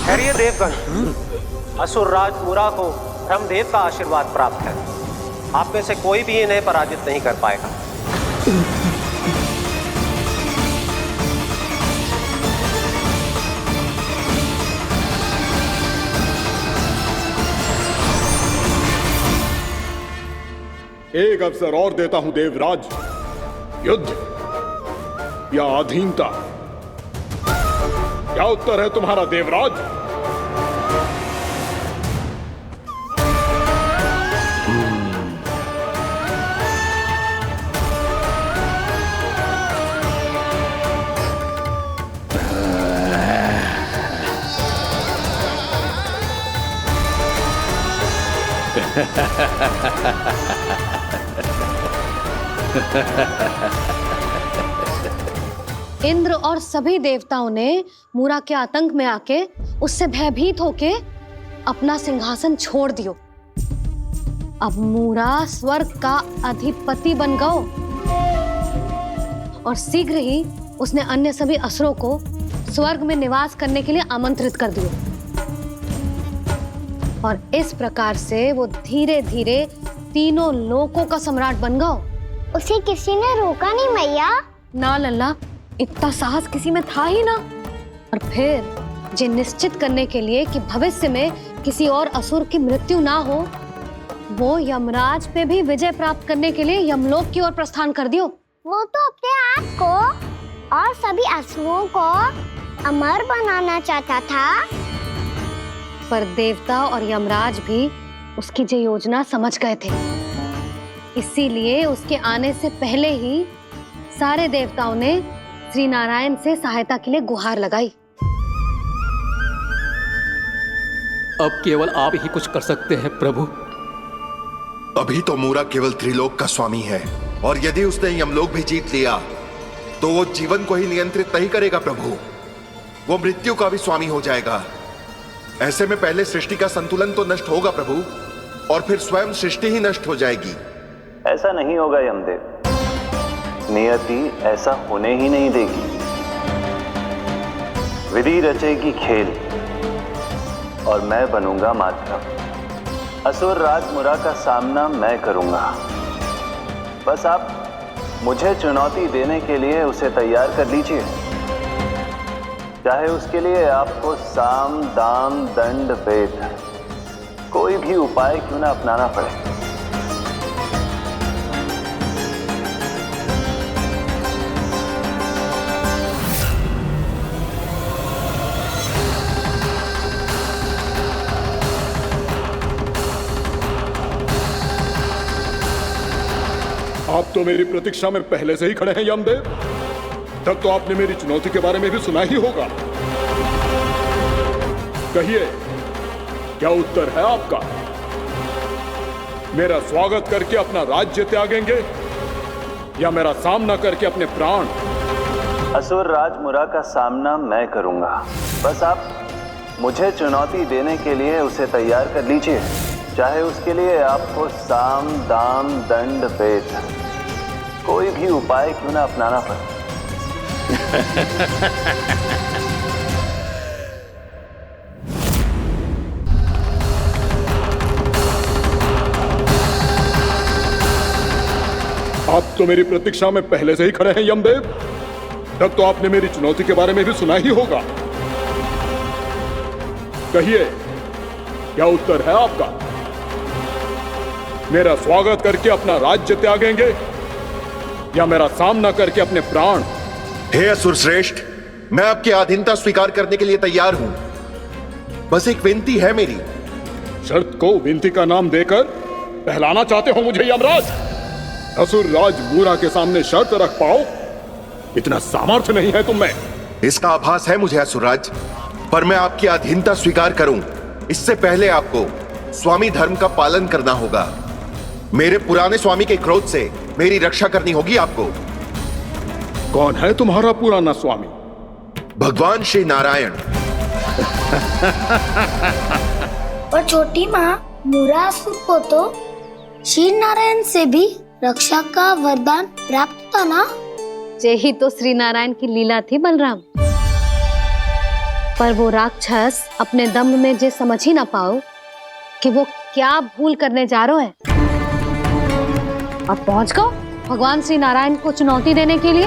खैरिए देवगण, असुर राज मूरा को ब्रह्मदेव का आशीर्वाद प्राप्त है। आप में से कोई भी इन्हें पराजित नहीं कर पाएगा। एक अवसर और देता हूं देवराज, युद्ध या अधीनता, क्या उत्तर है तुम्हारा देवराज? इंद्र और सभी देवताओं ने मूरा के आतंक में आके उससे भयभीत होके अपना सिंहासन छोड़ दियो। अब मूरा स्वर्ग का अधिपति बन गयो और शीघ्र ही उसने अन्य सभी असुरों को स्वर्ग में निवास करने के लिए आमंत्रित कर दियो। और इस प्रकार से वो धीरे धीरे तीनों लोकों का सम्राट बन गयो। उसे किसी ने रोका नहीं मैया? ना लल्ला, इतना साहस किसी में था ही ना। और फिर ये निश्चित करने के लिए कि भविष्य में किसी और असुर की मृत्यु ना हो, वो यमराज पे भी विजय प्राप्त करने के लिए यमलोक की ओर प्रस्थान कर दियो। वो तो अपने आप को और सभी असुरों को अमर बनाना चाहता था। पर देवता और यमराज भी उसकी ये योजना समझ गए थे। इसीलिए उसके आने से पहले ही सारे देवताओं ने श्री नारायण से सहायता के लिए गुहार लगाई। अब केवल आप ही कुछ कर सकते हैं प्रभु। अभी तो मूरा केवल त्रिलोक का स्वामी है, और यदि उसने यमलोक भी जीत लिया तो वो जीवन को ही नियंत्रित नहीं करेगा प्रभु, वो मृत्यु का भी स्वामी हो जाएगा। ऐसे में पहले सृष्टि का संतुलन तो नष्ट होगा प्रभु, और फिर स्वयं सृष्टि ही नष्ट हो जाएगी। ऐसा नहीं होगा यमदेव, नियति ऐसा होने ही नहीं देगी। विधि रचेगी खेल और मैं बनूंगा माध्यम। असुर राज मूरा का सामना मैं करूंगा। बस आप मुझे चुनौती देने के लिए उसे तैयार कर लीजिए, चाहे उसके लिए आपको साम दाम दंड भेद कोई भी उपाय क्यों ना अपनाना पड़े। आप तो मेरी प्रतीक्षा में पहले से ही खड़े हैं यमदेव। तब तो आपने मेरी चुनौती के बारे में भी सुना ही होगा। कहिए, क्या उत्तर है आपका? मेरा स्वागत करके अपना राज्य त्यागेंगे या मेरा सामना करके अपने प्राण? असुर राज मूरा का सामना मैं करूंगा। बस आप मुझे चुनौती देने के लिए उसे तैयार कर लीजिए, चाहे उसके लिए आपको साम दाम दंड भेद कोई भी उपाय क्यों ना अपनाना पड़े। आप तो मेरी प्रतीक्षा में पहले से ही खड़े हैं यमदेव। तब तो आपने मेरी चुनौती के बारे में भी सुना ही होगा। कहिए, क्या उत्तर है आपका? मेरा स्वागत करके अपना राज्य त्यागेंगे या मेरा सामना करके अपने प्राण? हे असुर श्रेष्ठ, मैं आपकी अधीनता स्वीकार करने के लिए तैयार हूं। बस एक विनती है मेरी। शर्त को विनती का नाम देकर पहलाना चाहते हो मुझे यमराज? असुर राज मूरा के सामने शर्त रख पाओ, इतना सामर्थ्य नहीं है तुम में। इसका आभास है मुझे असुरराज, पर मैं आपकी अधीनता स्वीकार करूं इससे पहले आपको स्वामी धर्म का पालन करना होगा। मेरे पुराने स्वामी के क्रोध से मेरी रक्षा करनी होगी आपको। कौन है तुम्हारा पुराना स्वामी? भगवान श्री नारायण। और छोटी माँ मूरासुर को तो श्री नारायण से भी रक्षा का वरदान प्राप्त था ना? यही तो श्री नारायण की लीला थी बलराम। पर वो राक्षस अपने दम में जे समझ ही ना पाओ कि वो क्या भूल करने जा रहा है। और पहुंच गए भगवान श्री नारायण को चुनौती देने के लिए।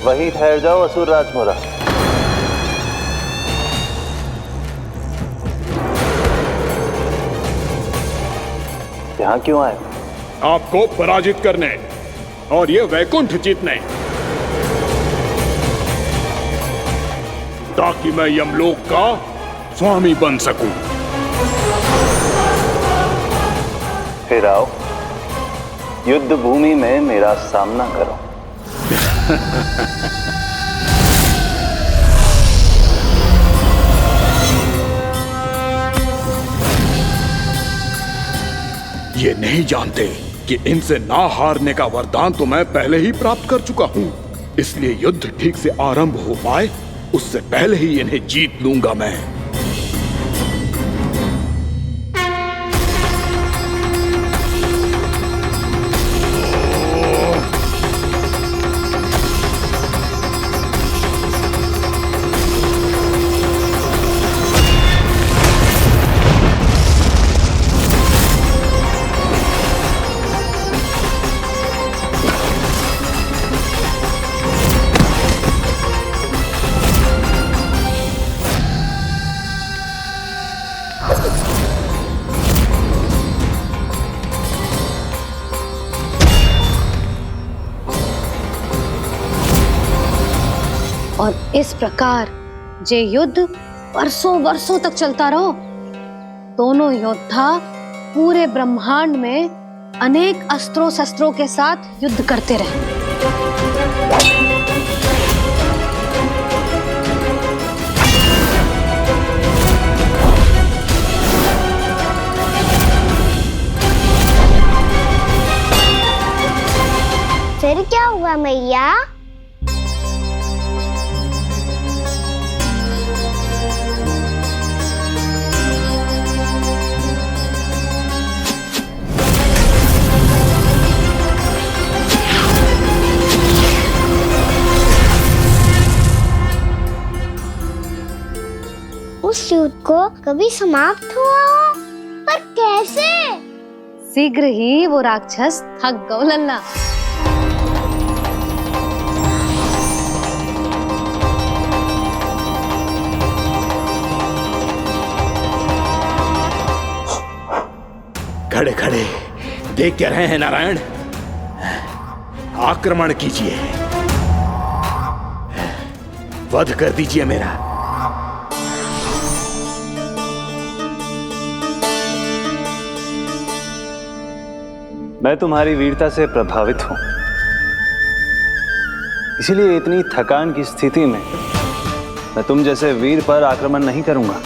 वहीं ठहर जाओ असुर राजमुरा। यहाँ क्यों आए? आपको पराजित करने और ये वैकुंठ जीतने, ताकि मैं यमलोक का स्वामी बन सकूं। फिर आओ, युद्ध भूमि में मेरा सामना करो। ये नहीं जानते कि इनसे ना हारने का वरदान तो मैं पहले ही प्राप्त कर चुका हूं, इसलिए युद्ध ठीक से आरंभ हो पाए उससे पहले ही इन्हें जीत लूंगा मैं। और इस प्रकार जे युद्ध वर्षों वर्षों तक चलता रहो। दोनों योद्धा पूरे ब्रह्मांड में अनेक अस्त्रों शस्त्रों के साथ युद्ध करते रहे। फिर क्या हुआ मैया? उस युद्ध को कभी समाप्त हुआ हो, पर कैसे? शीघ्र ही वो राक्षस थक गए लल्ला। खड़े खड़े देख क्या रहे हैं नारायण? आक्रमण कीजिए, वध कर दीजिए मेरा। मैं तुम्हारी वीरता से प्रभावित हूं, इसीलिए इतनी थकान की स्थिति में मैं तुम जैसे वीर पर आक्रमण नहीं करूंगा।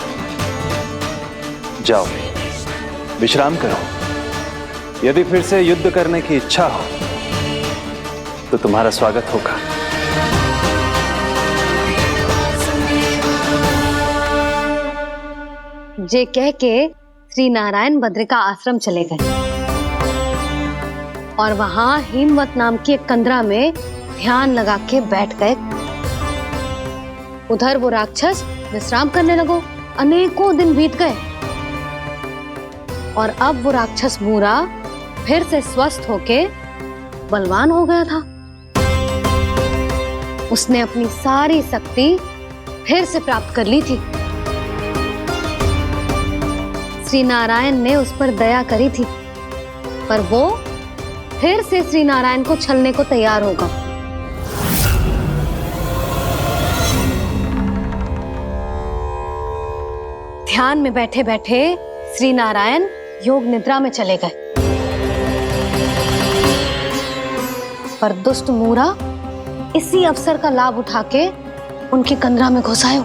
जाओ विश्राम करो। यदि फिर से युद्ध करने की इच्छा हो तो तुम्हारा स्वागत होगा। जे कह के श्री नारायण बद्रिका आश्रम चले गए और वहां हिमवत नाम की एक कंदरा में ध्यान लगा के बैठ गए। उधर वो राक्षस विश्राम करने लगो। अनेकों दिन बीत गए और अब वो राक्षस मूरा फिर से स्वस्थ होके बलवान हो गया था। उसने अपनी सारी शक्ति फिर से प्राप्त कर ली थी। श्री नारायण ने उस पर दया करी थी, पर वो फिर से श्री नारायण को छलने को तैयार होगा। ध्यान में बैठे बैठे श्री नारायण योग निद्रा में चले गए, पर दुष्ट मूरा इसी अवसर का लाभ उठा के उनकी कंदरा में घुस आयो,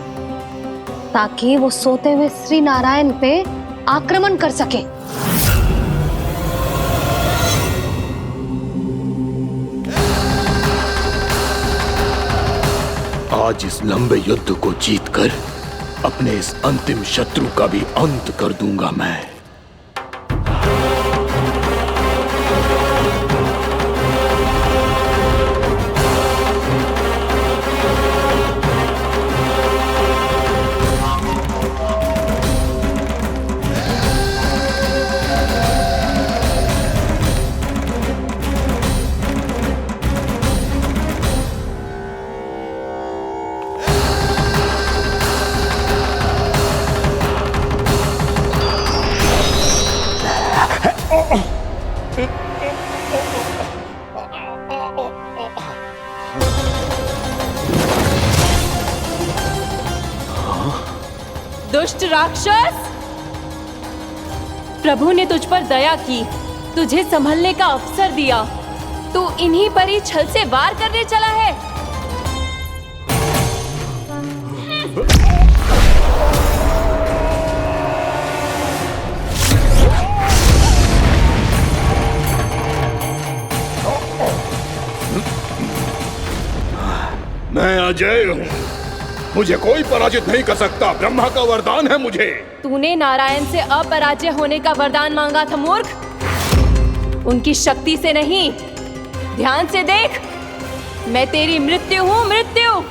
ताकि वो सोते हुए श्री नारायण पे आक्रमण कर सके। आज इस लंबे युद्ध को जीतकर अपने इस अंतिम शत्रु का भी अंत कर दूंगा मैं। दुष्ट राक्षस, प्रभु ने तुझ पर दया की, तुझे संभलने का अवसर दिया। तू इन्हीं पर ही छल से वार करने चला है। मैं अजय हूँ, मुझे कोई पराजित नहीं कर सकता। ब्रह्मा का वरदान है मुझे। तूने नारायण से अपराजय होने का वरदान मांगा था मूर्ख, उनकी शक्ति से नहीं। ध्यान से देख, मैं तेरी मृत्यु हूँ, मृत्यु।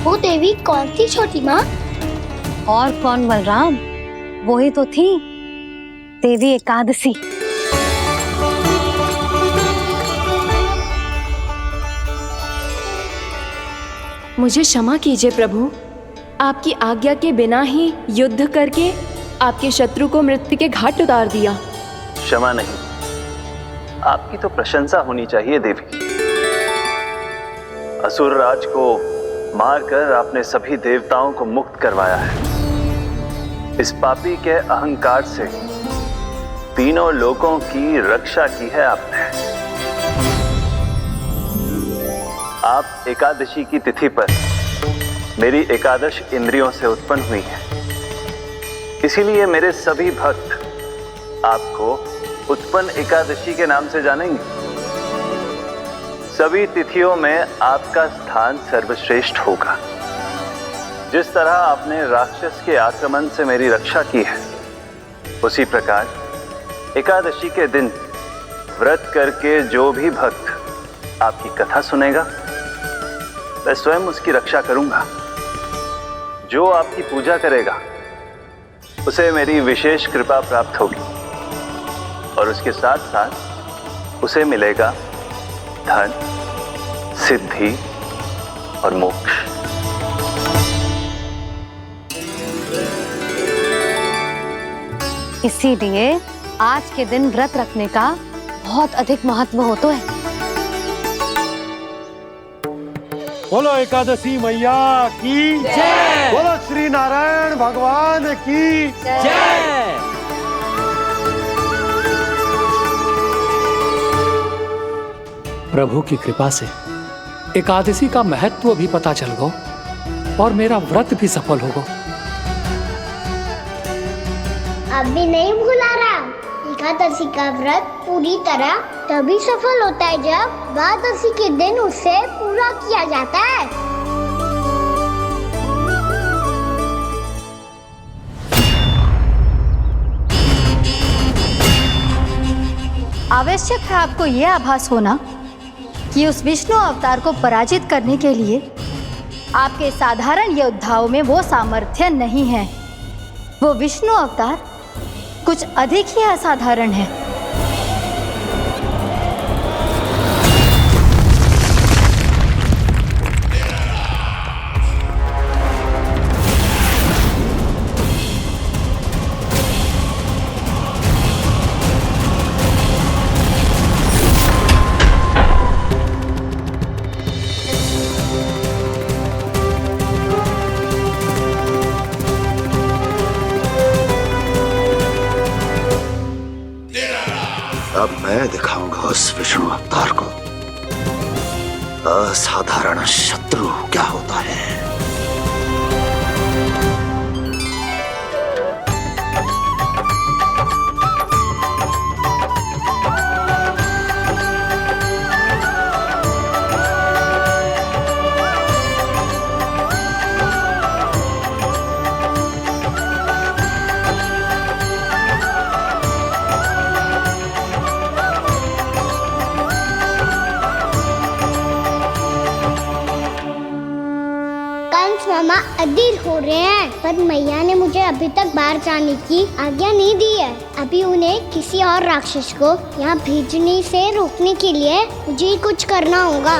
वो देवी कौन थी छोटी माँ? और कौन बलराम, वो ही तो थी देवी एकादशी। मुझे क्षमा कीजिए प्रभु, आपकी आज्ञा के बिना ही युद्ध करके आपके शत्रु को मृत्यु के घाट उतार दिया। क्षमा नहीं, आपकी तो प्रशंसा होनी चाहिए देवी। असुर राज को मारकर आपने सभी देवताओं को मुक्त करवाया है। इस पापी के अहंकार से तीनों लोकों की रक्षा की है आपने। आप एकादशी की तिथि पर मेरी एकादश इंद्रियों से उत्पन्न हुई हैं। इसीलिए मेरे सभी भक्त आपको उत्पन्न एकादशी के नाम से जानेंगे। सभी तिथियों में आपका स्थान सर्वश्रेष्ठ होगा। जिस तरह आपने राक्षस के आक्रमण से मेरी रक्षा की है, उसी प्रकार एकादशी के दिन व्रत करके जो भी भक्त आपकी कथा सुनेगा, मैं स्वयं उसकी रक्षा करूंगा। जो आपकी पूजा करेगा उसे मेरी विशेष कृपा प्राप्त होगी और उसके साथ साथ उसे मिलेगा धन, सिद्धि और मोक्ष। इसीलिए आज के दिन व्रत रखने का बहुत अधिक महत्व होता है। बोलो एकादशी मैया की जय। बोलो श्री नारायण भगवान की जय। प्रभु की कृपा से एकादशी का महत्व भी पता चल गया और मेरा व्रत भी सफल हो गया। अब भी नहीं भूला रहा, एकादशी का व्रत पूरी तरह तभी सफल होता है जब द्वादशी के दिन उसे पूरा किया जाता है। आवश्यक है आपको यह आभास होना कि उस विष्णु अवतार को पराजित करने के लिए आपके साधारण योद्धाओं में वो सामर्थ्य नहीं है। वो विष्णु अवतार कुछ अधिक ही असाधारण है। अब मैं दिखाऊंगा उस विष्णु अवतार को असाधारण शत्रु क्या होता है। मामा अधीर हो रहे हैं, पर मैया ने मुझे अभी तक बाहर जाने की आज्ञा नहीं दी है। अभी उन्हें किसी और राक्षस को यहाँ भेजने से रोकने के लिए मुझे कुछ करना होगा।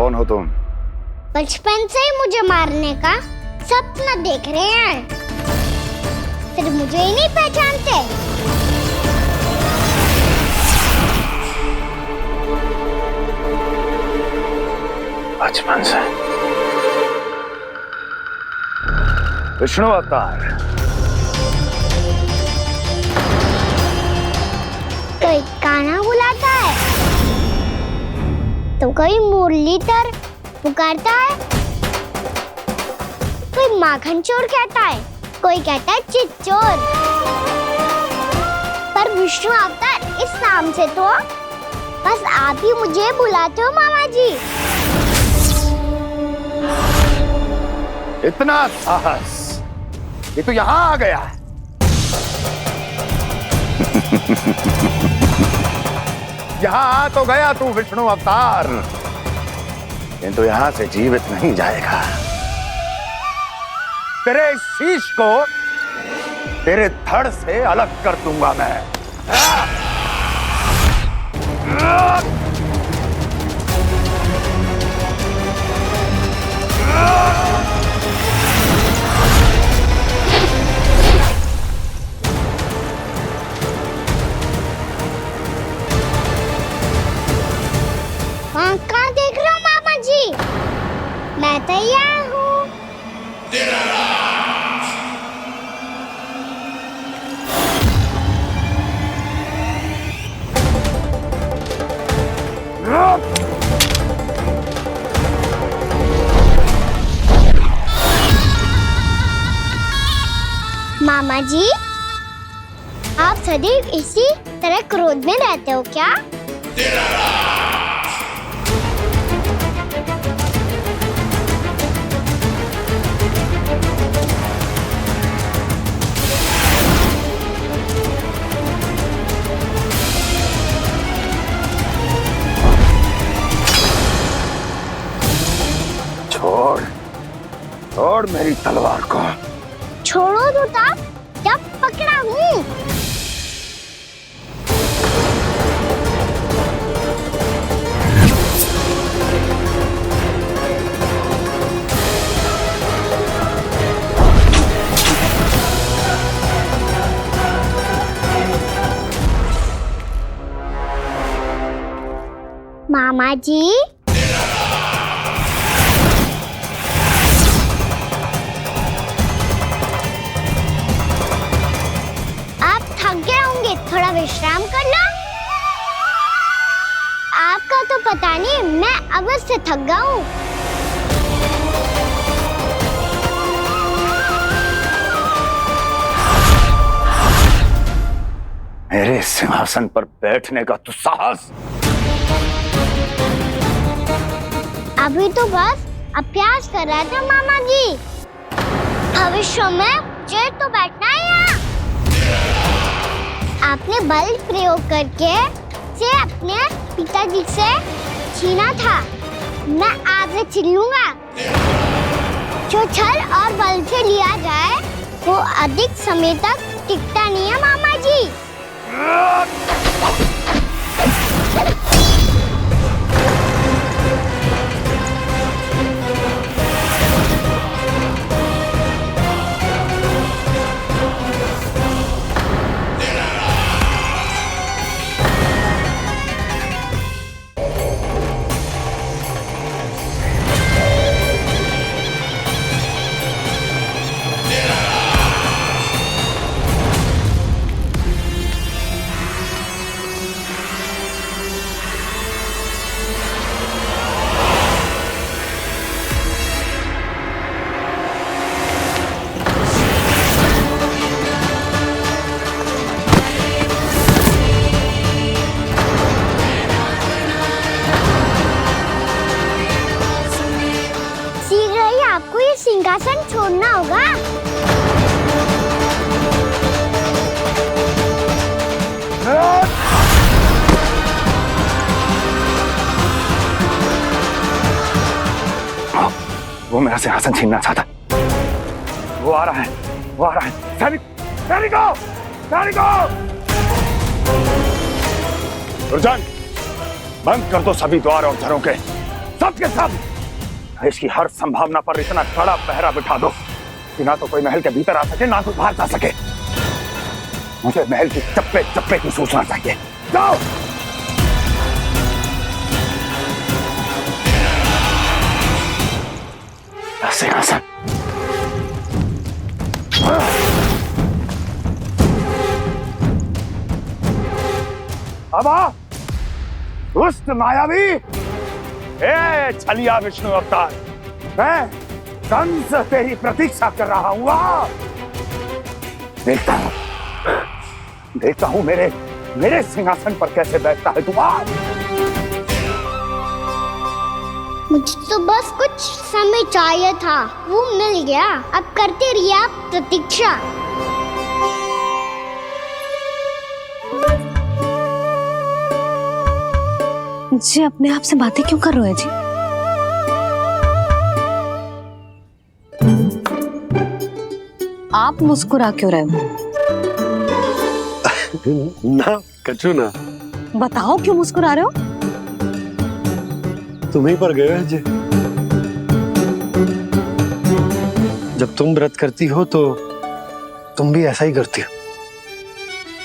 कौन हो तुम? बचपन से ही मुझे मारने का सपना देख रहे हैं, फिर मुझे ही नहीं पहचानते। बचपन से विष्णु अवतार। कोई कान्हा बुलाता है तो कोई मुरलीधर पुकारता है, कोई माखन चोर कहता है, कोई कहता है चिच्चोर। पर विष्णु अवतार इस नाम से तो बस आप ही मुझे बुलाते हो मामा जी। इतना साहस, ये तो यहां आ गया है। यहां आ तो गया तू विष्णु अवतार, किंतु यहां से जीवित नहीं जाएगा। तेरे शीश को तेरे धड़ से अलग कर दूंगा मैं। वहाँ कहाँ देख रहे हो मामा जी? मैं तैयार हूँ। मामा जी, आप सदैव इसी तरह क्रोध में रहते हो क्या? छोड़, छोड़ मेरी तलवार को। छोड़ो तो तब जब पकड़ा हूँ। मामा जी, थोड़ा विश्राम कर लो। आपका तो पता नहीं, मैं अवश्य थक गया हूँ। मेरे सिंहासन पर बैठने का तू साहस? अभी तो बस अभ्यास कर रहा था मामा जी। भविष्य में मुझे तो बैठना है यहाँ। आपने बल प्रयोग करके से अपने पिताजी से छीना था, मैं आपसे छीन लूंगा। जो छल और बल से लिया जाए वो अधिक समय तक टिकता नहीं है मामा जी। आपको ये सिंहासन छोड़ना होगा। वो मेरा सिंहासन छीनना चाहता। वो आ रहा है, वो आ रहा है। सैनिकों, दुर्जन, बंद कर दो सभी द्वार और घरों के। सब के सब इसकी हर संभावना पर इतना कड़ा पहरा बिठा दो कि ना तो कोई महल के भीतर आ सके ना तो बाहर जा सके। मुझे महल की चप्पे चप्पे की सूचना चाहिए। जाओ। सिंहासन। अब आ दुष्ट मायावी, ए छलिया विष्णु अवतार, मैं कंस तेरी प्रतीक्षा कर रहा हूँ। देखता हूँ मेरे सिंहासन पर कैसे बैठता है तू। मुझे तो बस कुछ समय चाहिए था, वो मिल गया। अब करते रहिए आप प्रतीक्षा। जी अपने आप से बातें क्यों कर रहे हैं जी? आप मुस्कुरा क्यों रहे हो? ना कचू ना। बताओ क्यों मुस्कुरा रहे हो? तुम्हीं पर गए हैं जी। जब तुम व्रत करती हो तो तुम भी ऐसा ही करती हो।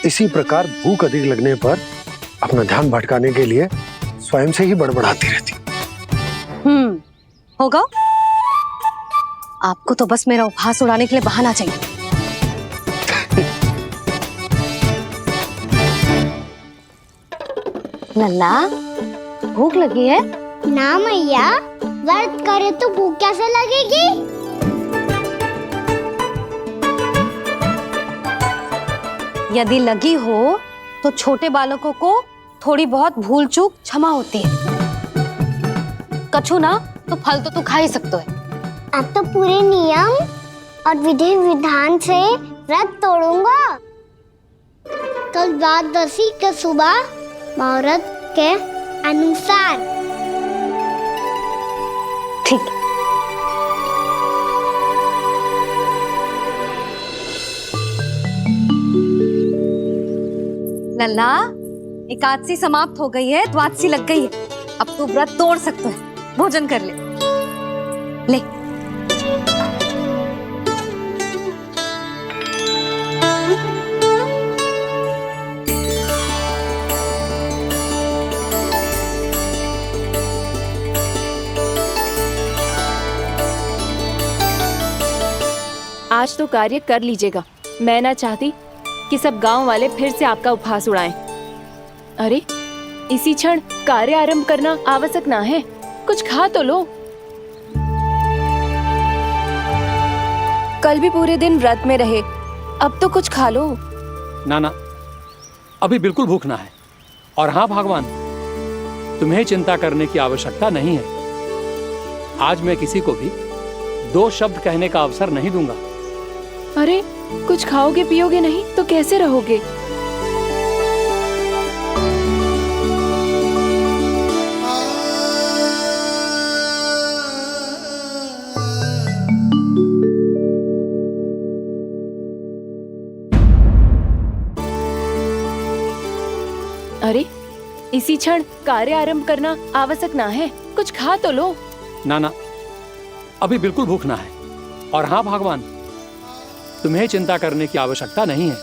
इसी प्रकार भूख अधिक लगने पर अपना ध्यान भटकाने के लिए स्वयं से ही बड़बड़ाती रहती। होगा। आपको तो बस मेरा उपहास उड़ाने के लिए बहाना चाहिए। लल्ला, भूख लगी है? ना मैया, व्रत करे तो भूख कैसे लगेगी? यदि लगी हो तो छोटे बालकों को थोड़ी बहुत भूल चूक क्षमा होती है। कछु ना तो फल तो तू खा ही सकते है। अब तो पूरे नियम और विधि विधान से व्रत तोड़ूंगा। कल द्वादशी के सुबह मुहूर्त के अनुसार। ठीक। लल्ला, एकादशी समाप्त हो गई है, द्वादशी लग गई है। अब तू व्रत तोड़ सकते है। भोजन कर ले। ले। आज तो कार्य कर लीजिएगा। मैं ना चाहती कि सब गांव वाले फिर से आपका उपहास उड़ाएं। अरे, इसी क्षण कार्य आरंभ करना आवश्यक ना है। कुछ खा तो लो। कल भी पूरे दिन व्रत में रहे, अब तो कुछ खा लो। ना, अभी बिल्कुल भूख ना है। और हाँ भगवान, तुम्हें चिंता करने की आवश्यकता नहीं है। आज मैं किसी को भी 2 शब्द कहने का अवसर नहीं दूंगा। अरे, कुछ खाओगे पियोगे नहीं तो कैसे रहोगे? अरे, इसी क्षण कार्य आरंभ करना आवश्यक ना है। कुछ खा तो लो। ना, अभी बिल्कुल भूख ना है। और हाँ भगवान, तुम्हें चिंता करने की आवश्यकता नहीं है।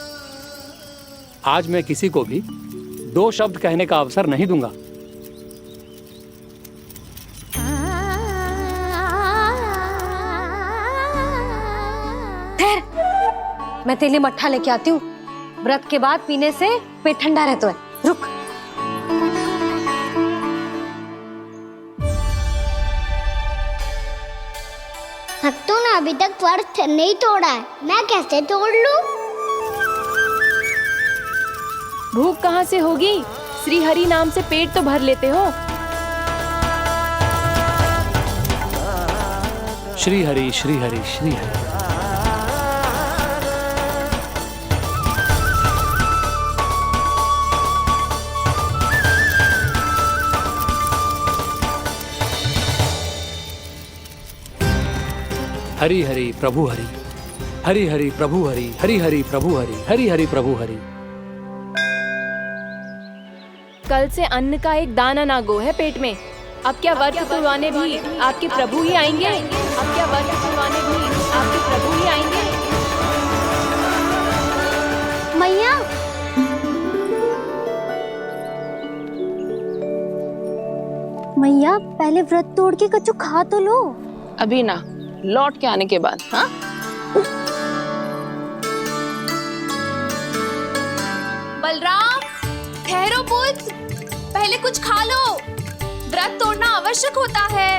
आज मैं किसी को भी 2 शब्द कहने का अवसर नहीं दूंगा। ठहर, मैं तेरे लिए मट्ठा लेके आती हूँ। व्रत के बाद पीने से पेट ठंडा रहता है। रुक। भक्तों ने अभी तक व्रत नहीं तोड़ा है, मैं कैसे तोड़ लूं? भूख कहाँ से होगी? श्री हरि नाम से पेट तो भर लेते हो। श्री हरि श्री हरि श्री हरि। हरि हरि प्रभु हरि, हरि हरि प्रभु हरि, हरि हरि प्रभु हरि, हरि हरि प्रभु हरि। कल से अन्न का एक दाना ना गो है पेट में। अब क्या वर्त तुड़वाने भी आपके प्रभु ही आएंगे? अब क्या वर्त तुड़वाने भी आपके प्रभु ही आएंगे? मैया, मैया पहले व्रत तोड़ के कच्चू खा तो लो। अभी ना, लौट के आने के बाद। हाँ, बलराम, ठहरो पुत्र, पहले कुछ खा लो। व्रत तोड़ना आवश्यक होता है।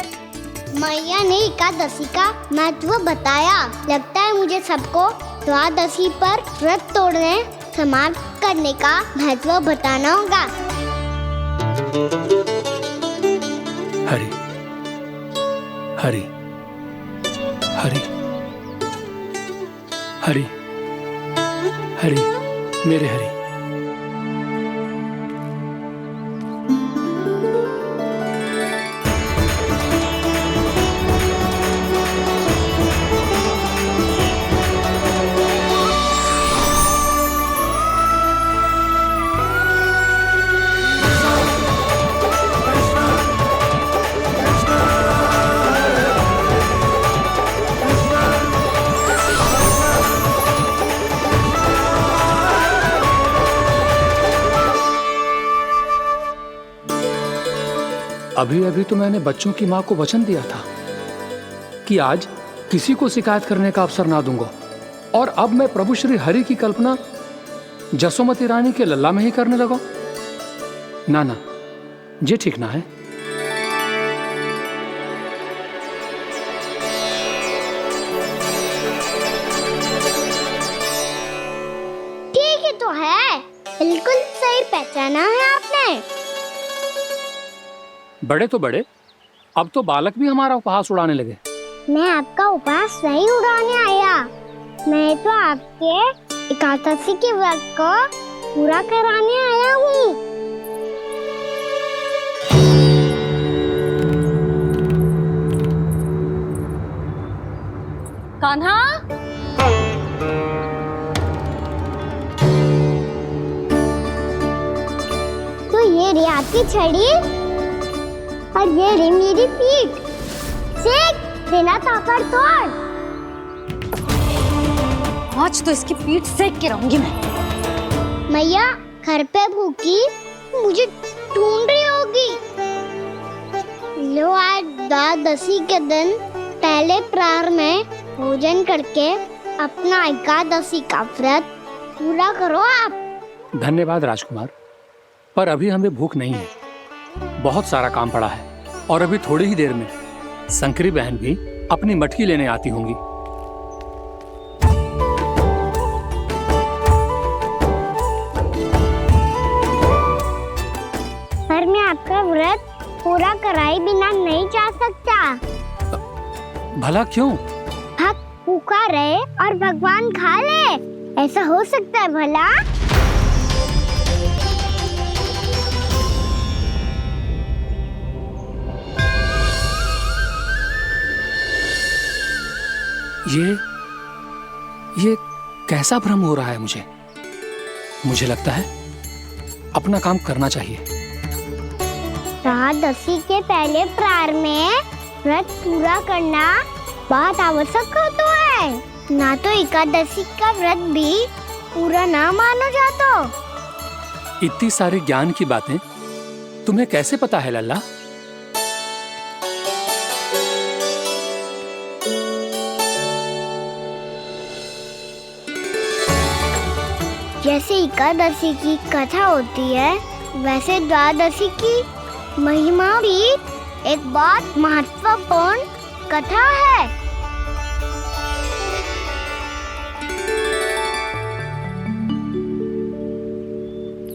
मैया ने एकादशी का महत्व बताया। लगता है मुझे सबको द्वादशी पर व्रत तोड़ने समाप्त करने का महत्व बताना होगा। हरि हरि हरि हरि हरि मेरे हरि। अभी अभी तो मैंने बच्चों की मां को वचन दिया था कि आज किसी को शिकायत करने का अवसर ना दूंगा, और अब मैं प्रभु श्री हरि की कल्पना जसोमती रानी के लल्ला में ही करने लगा। ना ना, ये ठीक ना है। ठीक ही तो है, बिल्कुल सही पहचाना है आपने। बड़े तो बड़े, अब तो बालक भी हमारा उपहास उड़ाने लगे। मैं आपका उपहास नहीं उड़ाने आया, मैं तो आपके एकादशी के व्रत को पूरा कराने आया हूँ। कान्हा, तो ये रे आपकी छड़ी और ये रे मेरी पीठ। सेक देना ताकत तोड़। आज तो इसकी पीठ सेक के रहूंगी मैं। मैया घर पे भूखी मुझे ढूंढ रही होगी। लो, आज द्वादशी के दिन पहले प्रहर में भोजन करके अपना एकादशी का व्रत पूरा करो आप। धन्यवाद राजकुमार, पर अभी हमें भूख नहीं है। बहुत सारा काम पड़ा है, और अभी थोड़ी ही देर में शंकरी बहन भी अपनी मटकी लेने आती होंगी। पर मैं आपका व्रत पूरा कराए बिना नहीं जा सकता। भला क्यों? भक्त भूखा रहे और भगवान खा ले, ऐसा हो सकता है भला? ये कैसा भ्रम हो रहा है मुझे? मुझे लगता है अपना काम करना चाहिए। द्वादशी के पहले प्रहर में व्रत पूरा करना बहुत आवश्यक होता है, ना तो एकादशी का व्रत भी पूरा ना मानो जाता। इतनी सारी ज्ञान की बातें तुम्हें कैसे पता है लल्ला? जैसे एकादशी की कथा होती है, वैसे द्वादशी की महिमा भी एक बहुत महत्वपूर्ण कथा है।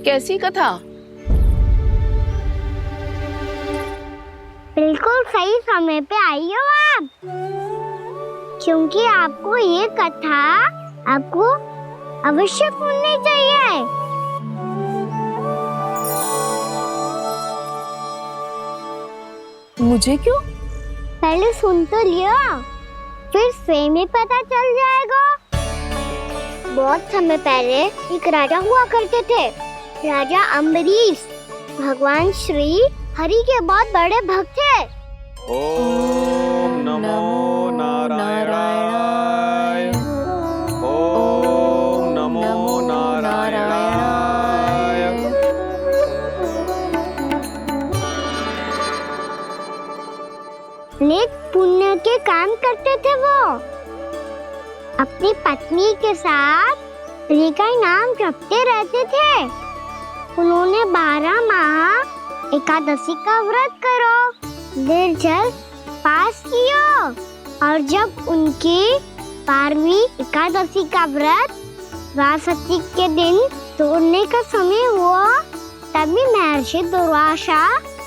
कैसी कथा? बिल्कुल सही समय पे आई हो आप, क्योंकि आपको ये कथा आपको अवश्य सुननी चाहिए। मुझे क्यों? पहले सुन तो लियो, फिर स्वयं ही पता चल जाएगा। बहुत समय पहले एक राजा हुआ करते थे, राजा अम्बरीश। भगवान श्री हरि के बहुत बड़े भक्त है। ओम नमो नारायणाय। ओम नमो नारायणाय। नेक पुण्य के काम करते थे वो। अपनी पत्नी के साथ श्री का नाम जपते रहते थे। उन्होंने 12 माह एकादशी का व्रत करो, निर्जल पास किया, और जब उनकी 12वीं एकादशी का व्रत द्वादशी के दिन तोड़ने का समय हुआ, तभी महर्षि दुर्वासा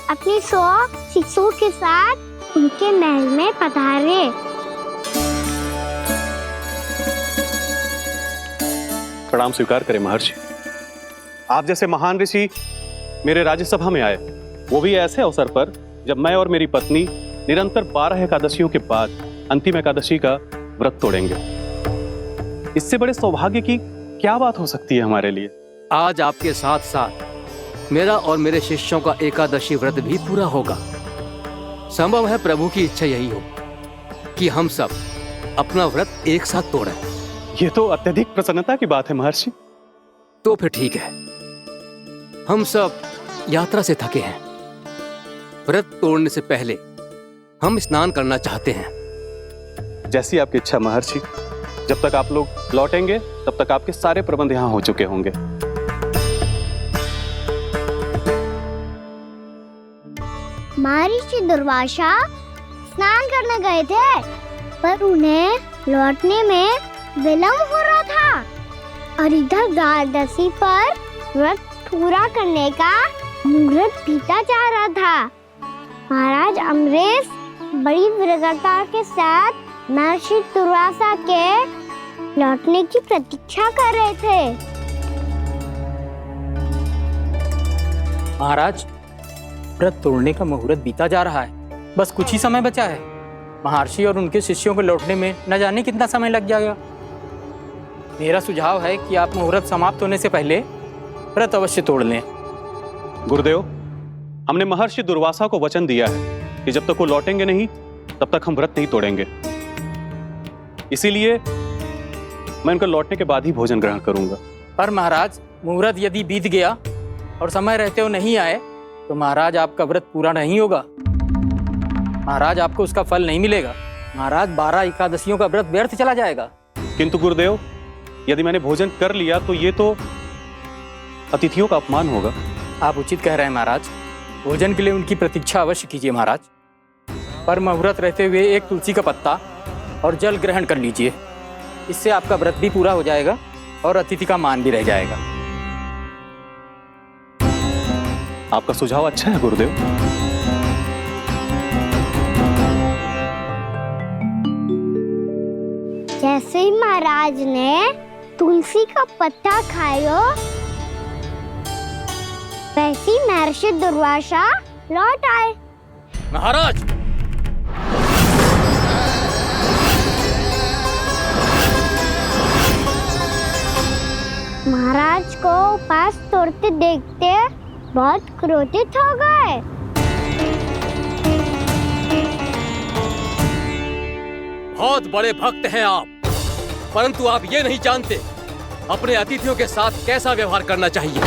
अपनी 100 शिष्यों के साथ उनके महल में पधारे। प्रणाम स्वीकार करें महर्षि। आप जैसे महान ऋषि मेरे राज्यसभा में आए, वो भी ऐसे अवसर पर जब मैं और मेरी पत्नी निरंतर 12 एकादशियों के बाद अंतिम एकादशी का व्रत तोड़ेंगे। इससे बड़े सौभाग्य की क्या बात हो सकती है हमारे लिए। आज आपके साथ साथ मेरा और मेरे शिष्यों का एकादशी व्रत भी पूरा होगा। संभव है प्रभु की इच्छा यही हो कि हम सब अपना व्रत एक साथ तोड़ें। ये तो अत्यधिक प्रसन्नता की बात है महर्षि। तो फिर ठीक है, हम सब यात्रा से थके हैं। व्रत तोड़ने से पहले हम स्नान करना चाहते हैं। जैसी आपकी इच्छा महर्षि। जब तक आप लोग लौटेंगे तब तक आपके सारे प्रबंध यहाँ हो चुके होंगे। महर्षि दुर्वासा स्नान करने गए थे, पर उन्हें लौटने में विलंब हो रहा था, और इधर द्वादशी पर व्रत पूरा करने का मुहूर्त बीता जा रहा था। महाराज अमरेश बड़ी विरगता के साथ महर्षि दुर्वासा के लौटने की प्रतीक्षा कर रहे थे। महाराज, व्रत तोड़ने का मुहूर्त बीता जा रहा है। बस कुछ ही समय बचा है। महर्षि और उनके शिष्यों को लौटने में न जाने कितना समय लग जाएगा। मेरा सुझाव है कि आप मुहूर्त समाप्त होने से पहले व्रत अवश्य तोड़ लें। गुरुदेव, हमने महर्षि दुर्वासा को वचन दिया है कि जब तक वो लौटेंगे नहीं तब तक हम व्रत नहीं तोड़ेंगे। इसीलिए मैं उनका लौटने के बाद ही भोजन ग्रहण करूंगा। पर महाराज, मुहूर्त यदि बीत गया और समय रहते हो नहीं आए तो महाराज आपका व्रत पूरा नहीं होगा। महाराज, आपको उसका फल नहीं मिलेगा। महाराज, 12 एकादशियों का व्रत व्यर्थ चला जाएगा। किंतु गुरुदेव, यदि मैंने भोजन कर लिया तो ये तो अतिथियों का अपमान होगा। आप उचित कह रहे हैं महाराज। भोजन के लिए उनकी प्रतीक्षा अवश्य कीजिए महाराज। पर मुहूर्त रहते हुए एक तुलसी का पत्ता और जल ग्रहण कर लीजिए। इससे आपका व्रत भी पूरा हो जाएगा और अतिथि का मान भी रह जाएगा। आपका सुझाव अच्छा है गुरुदेव। जैसे ही महाराज ने तुलसी का पत्ता खाया, वैसे ही महर्षि दुर्वासा लौट आए। महाराज, महाराज को उपास तोड़ते देखते बहुत क्रोधित हो गए। बहुत बड़े भक्त हैं आप, परंतु आप ये नहीं जानते अपने अतिथियों के साथ कैसा व्यवहार करना चाहिए।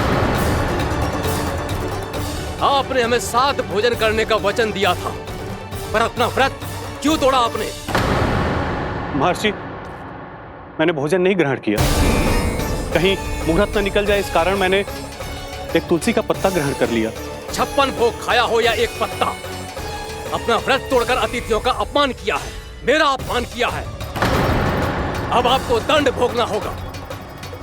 आपने हमें साथ भोजन करने का वचन दिया था, पर अपना व्रत क्यों तोड़ा आपने? महर्षि, मैंने भोजन नहीं ग्रहण किया। कहीं मुहूर्त न निकल जाए इस कारण मैंने एक तुलसी का पत्ता ग्रहण कर लिया। 56 भोग खाया हो या एक पत्ता, अपना व्रत तोड़कर अतिथियों का अपमान किया है, मेरा अपमान किया है। अब आपको दंड भोगना होगा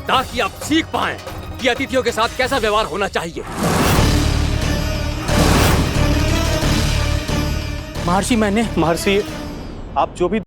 ताकि आप सीख पाएं कि अतिथियों के साथ कैसा व्यवहार होना चाहिए। महर्षि, आप जो भी